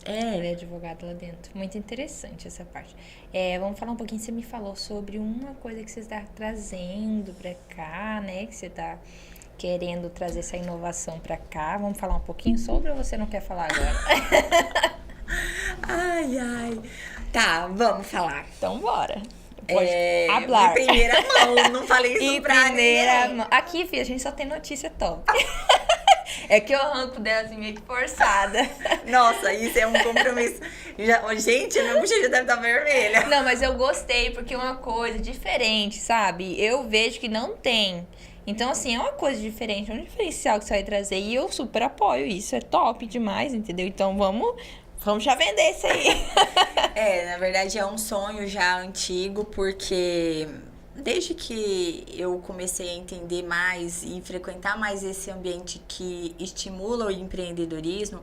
Ela é advogada lá dentro. Muito interessante essa parte. Vamos falar um pouquinho, você me falou sobre uma coisa que você está trazendo pra cá, né? Que você está querendo trazer essa inovação pra cá. Vamos falar um pouquinho sobre ou você não quer falar agora? Ai. Tá, vamos falar. Então, bora. Pode hablar. Em primeira mão, não falei isso pra ninguém. Aqui, filha, a gente só tem notícia top. É que eu arranco dela assim, meio que forçada. Nossa, isso é um compromisso. Gente, minha bochecha deve estar vermelha. Não, mas eu gostei, porque é uma coisa diferente, sabe? Eu vejo que não tem. Então, assim, é uma coisa diferente, é um diferencial que você vai trazer. E eu super apoio isso, é top demais, entendeu? Então, vamos já vender isso aí. Na verdade é um sonho já antigo, porque desde que eu comecei a entender mais e frequentar mais esse ambiente que estimula o empreendedorismo,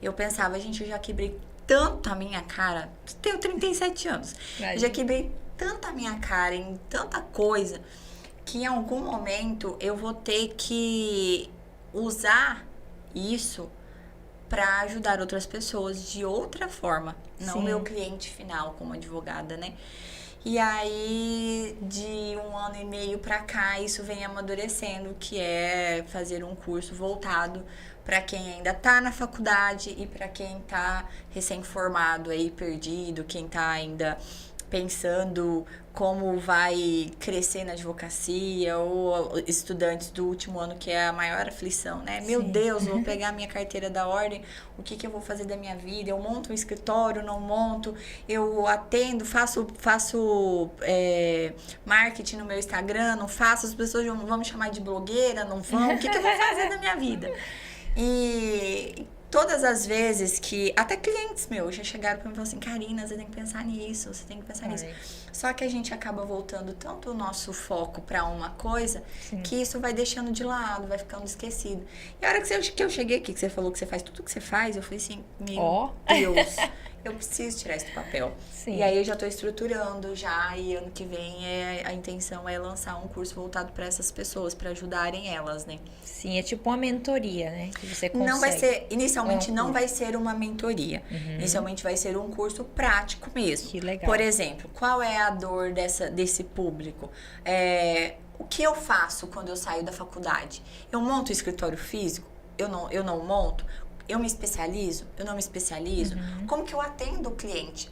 eu pensava, gente, eu já quebrei tanto a minha cara, tenho 37 anos, eu já quebrei tanto a minha cara em tanta coisa, que em algum momento eu vou ter que usar isso para ajudar outras pessoas de outra forma, não o meu cliente final como advogada, né? E aí, de 1 ano e meio para cá, isso vem amadurecendo, que é fazer um curso voltado para quem ainda tá na faculdade e para quem tá recém-formado aí, perdido, quem tá ainda pensando como vai crescer na advocacia, ou estudantes do último ano, que é a maior aflição, né? Meu Deus, vou pegar minha carteira da ordem, o que eu vou fazer da minha vida? Eu monto um escritório, não monto, eu atendo, faço marketing no meu Instagram, não faço, as pessoas vão me chamar de blogueira, não vão, o que eu vou fazer da minha vida? E todas as vezes que... Até clientes meus já chegaram pra mim e falaram assim, Karina, você tem que pensar nisso, você tem que pensar nisso. Só que a gente acaba voltando tanto o nosso foco pra uma coisa, que isso vai deixando de lado, vai ficando esquecido. E a hora que eu cheguei aqui, que você falou que você faz tudo que você faz, eu falei assim, meu Deus, eu preciso tirar isso do papel. E aí eu já tô estruturando já, e ano que vem a intenção é lançar um curso voltado pra essas pessoas, pra ajudarem elas, né? Sim, é tipo uma mentoria, né? Que você consegue. Não vai ser, inicialmente não vai ser uma mentoria. Inicialmente vai ser um curso prático mesmo. Que legal. Por exemplo, qual é a dor desse público? O que eu faço quando eu saio da faculdade? Eu monto um escritório físico? Eu não monto? Eu me especializo? Eu não me especializo? Como que eu atendo o cliente?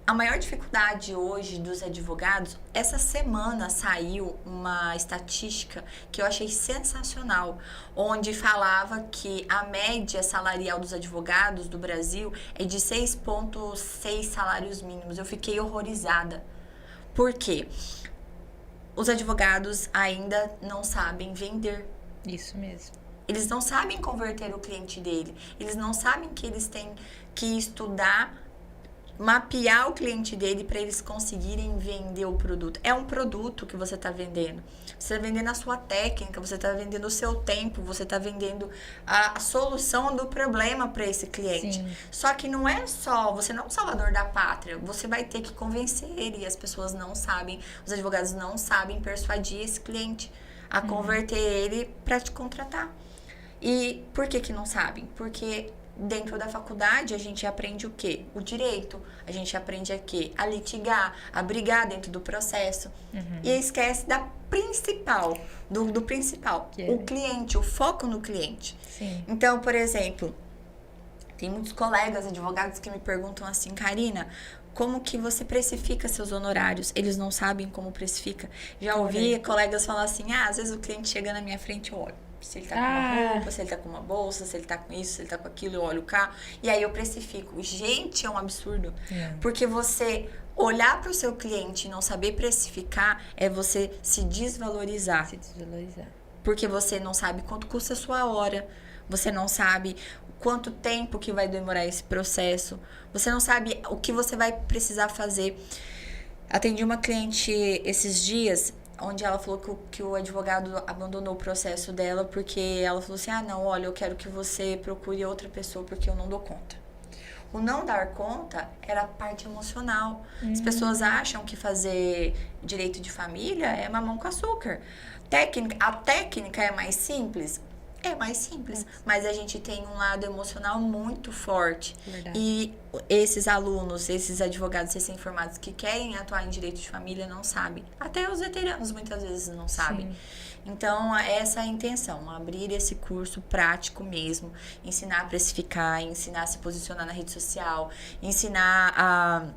A maior dificuldade hoje dos advogados, essa semana saiu uma estatística que eu achei sensacional, onde falava que a média salarial dos advogados do Brasil é de 6,6 salários mínimos. Eu fiquei horrorizada. Por quê? Os advogados ainda não sabem vender. Isso mesmo. Eles não sabem converter o cliente dele. Eles não sabem que eles têm que estudar, mapear o cliente dele para eles conseguirem vender o produto. É um produto que você está vendendo. Você está vendendo a sua técnica, você está vendendo o seu tempo, você está vendendo a solução do problema para esse cliente. Só que não é só, você não é o salvador da pátria, você vai ter que convencer ele, e as pessoas não sabem, os advogados não sabem persuadir esse cliente. a converter ele para te contratar. E por que não sabem? Porque dentro da faculdade a gente aprende o quê? O direito. A gente aprende a quê? A litigar, a brigar dentro do processo. E esquece da principal, do principal. O cliente, o foco no cliente. Sim. Então, por exemplo, tem muitos colegas advogados que me perguntam assim, Karina, como que você precifica seus honorários? Eles não sabem como precifica. Já ouvi colegas falar assim, às vezes o cliente chega na minha frente, eu olho. Se ele tá com uma roupa, se ele tá com uma bolsa, se ele tá com isso, se ele tá com aquilo, eu olho o carro. E aí eu precifico. Gente, é um absurdo. Porque você olhar para o seu cliente e não saber precificar é você se desvalorizar. Se desvalorizar. Porque você não sabe quanto custa a sua hora. Você não sabe quanto tempo que vai demorar esse processo. Você não sabe o que você vai precisar fazer. Atendi uma cliente esses dias, onde ela falou que o advogado abandonou o processo dela porque ela falou assim, não, olha, eu quero que você procure outra pessoa porque eu não dou conta. O não dar conta era a parte emocional. As pessoas acham que fazer direito de família é mamão com açúcar. A técnica é mais simples? É mais simples, mas a gente tem um lado emocional muito forte. Verdade. E esses alunos, esses advogados recém-formados que querem atuar em direito de família não sabem. Até os veteranos muitas vezes não sabem. Sim. Então, essa é a intenção, abrir esse curso prático mesmo, ensinar a precificar, ensinar a se posicionar na rede social, ensinar a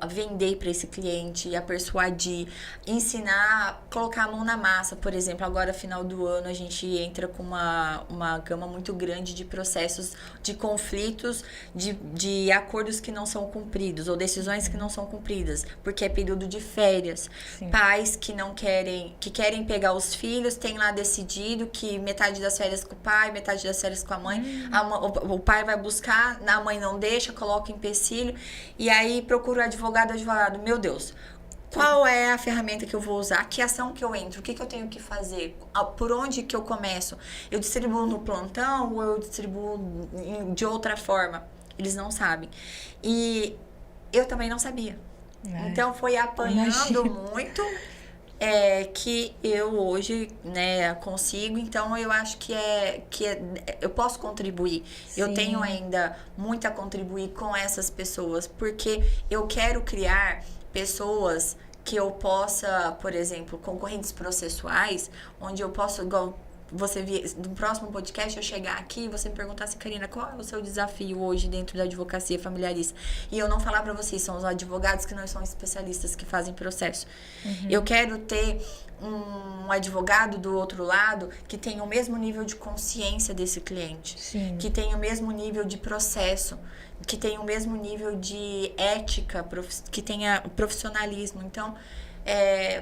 vender para esse cliente, a persuadir, ensinar a colocar a mão na massa. Por exemplo, agora final do ano a gente entra com uma gama muito grande de processos, de conflitos, de acordos que não são cumpridos ou decisões que não são cumpridas, porque é período de férias. Sim. Pais que querem pegar os filhos, tem lá decidido que metade das férias com o pai, metade das férias com a mãe, o pai vai buscar, a mãe não deixa, coloca empecilho, e aí procuro o advogado, meu Deus, qual é a ferramenta que eu vou usar? Que ação que eu entro? O que eu tenho que fazer? Por onde que eu começo? Eu distribuo no plantão ou eu distribuo de outra forma? Eles não sabem. E eu também não sabia. Então foi apanhando muito que eu hoje, né, consigo. Então eu acho que eu posso contribuir. Sim. Eu tenho ainda muito a contribuir com essas pessoas, porque eu quero criar pessoas que eu possa, por exemplo, concorrentes processuais, onde eu posso, igual você via, no próximo podcast eu chegar aqui e você me perguntar assim, Karina, qual é o seu desafio hoje dentro da advocacia familiarista? E eu não falar pra vocês, são os advogados que não são especialistas que fazem processo. Eu quero ter um advogado do outro lado que tenha o mesmo nível de consciência desse cliente. Sim. Que tenha o mesmo nível de processo, que tenha o mesmo nível de ética, que tenha profissionalismo. Então,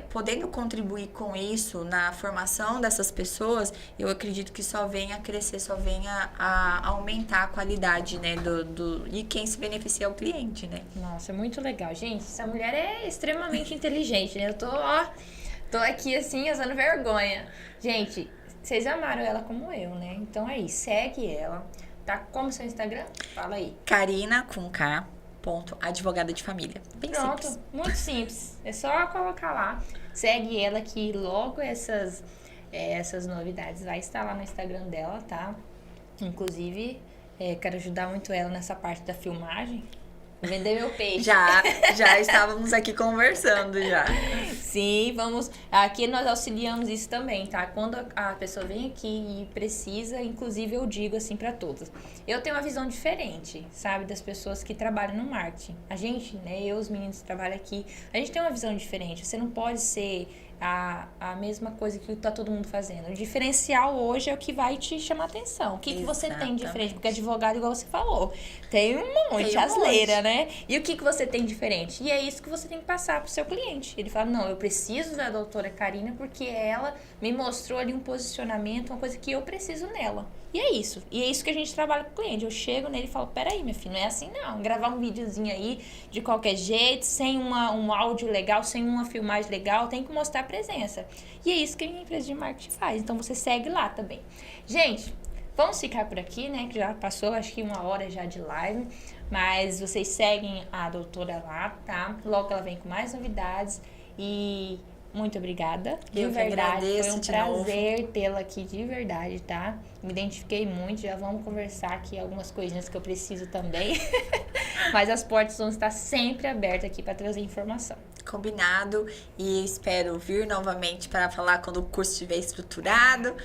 podendo contribuir com isso na formação dessas pessoas, eu acredito que só venha a crescer, só venha a aumentar a qualidade, né, e quem se beneficia é o cliente, né? Nossa, muito legal. Gente, essa mulher é extremamente inteligente, né? Eu tô aqui assim, usando vergonha. Gente, vocês amaram ela como eu, né? Então aí, segue ela. Tá como seu Instagram? Fala aí. Karina, com K, advogada de família. Bem Pronto, simples. muito simples. É só colocar lá. Segue ela que logo essas novidades vai estar lá no Instagram dela, tá? Inclusive, quero ajudar muito ela nessa parte da filmagem. Vender meu peixe. Já estávamos aqui conversando já. Sim, vamos. Aqui nós auxiliamos isso também, tá? Quando a pessoa vem aqui e precisa, inclusive eu digo assim pra todas. Eu tenho uma visão diferente, sabe, das pessoas que trabalham no marketing. A gente, né, os meninos que trabalham aqui, a gente tem uma visão diferente. Você não pode ser a mesma coisa que tá todo mundo fazendo. O diferencial hoje é o que vai te chamar atenção. O que você tem de diferente? Porque advogado, igual você falou, tem um monte, asleira, né? E o que você tem diferente? E é isso que você tem que passar pro seu cliente. Ele fala, não, eu preciso da doutora Karina porque ela me mostrou ali um posicionamento, uma coisa que eu preciso nela. E é isso. E é isso que a gente trabalha com o cliente. Eu chego nele e falo, peraí, minha filha, não é assim não. Gravar um videozinho aí de qualquer jeito, sem um áudio legal, sem uma filmagem legal, tem que mostrar a presença. E é isso que a minha empresa de marketing faz. Então você segue lá também. Gente, vamos ficar por aqui, né? Que já passou, acho que 1 hora já de live. Mas vocês seguem a doutora lá, tá? Logo ela vem com mais novidades. E muito obrigada. De Eu que verdade, agradeço foi um de novo. prazer tê-la aqui de verdade, tá? Me identifiquei muito, já vamos conversar aqui algumas coisinhas que eu preciso também. Mas as portas vão estar sempre abertas aqui para trazer informação. Combinado, e espero vir novamente para falar quando o curso estiver estruturado,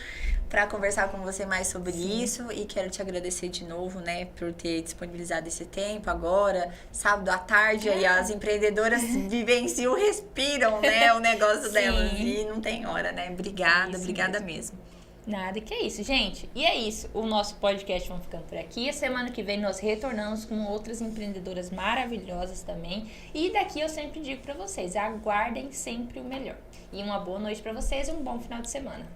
para conversar com você mais sobre isso, e quero te agradecer de novo, né, por ter disponibilizado esse tempo agora, sábado à tarde, aí as empreendedoras vivenciam, respiram, né, o negócio delas, e não tem hora, né, obrigada mesmo. Nada, que é isso, gente. E é isso, o nosso podcast vai ficando por aqui. A semana que vem nós retornamos com outras empreendedoras maravilhosas também. E daqui eu sempre digo pra vocês, aguardem sempre o melhor. E uma boa noite pra vocês e um bom final de semana.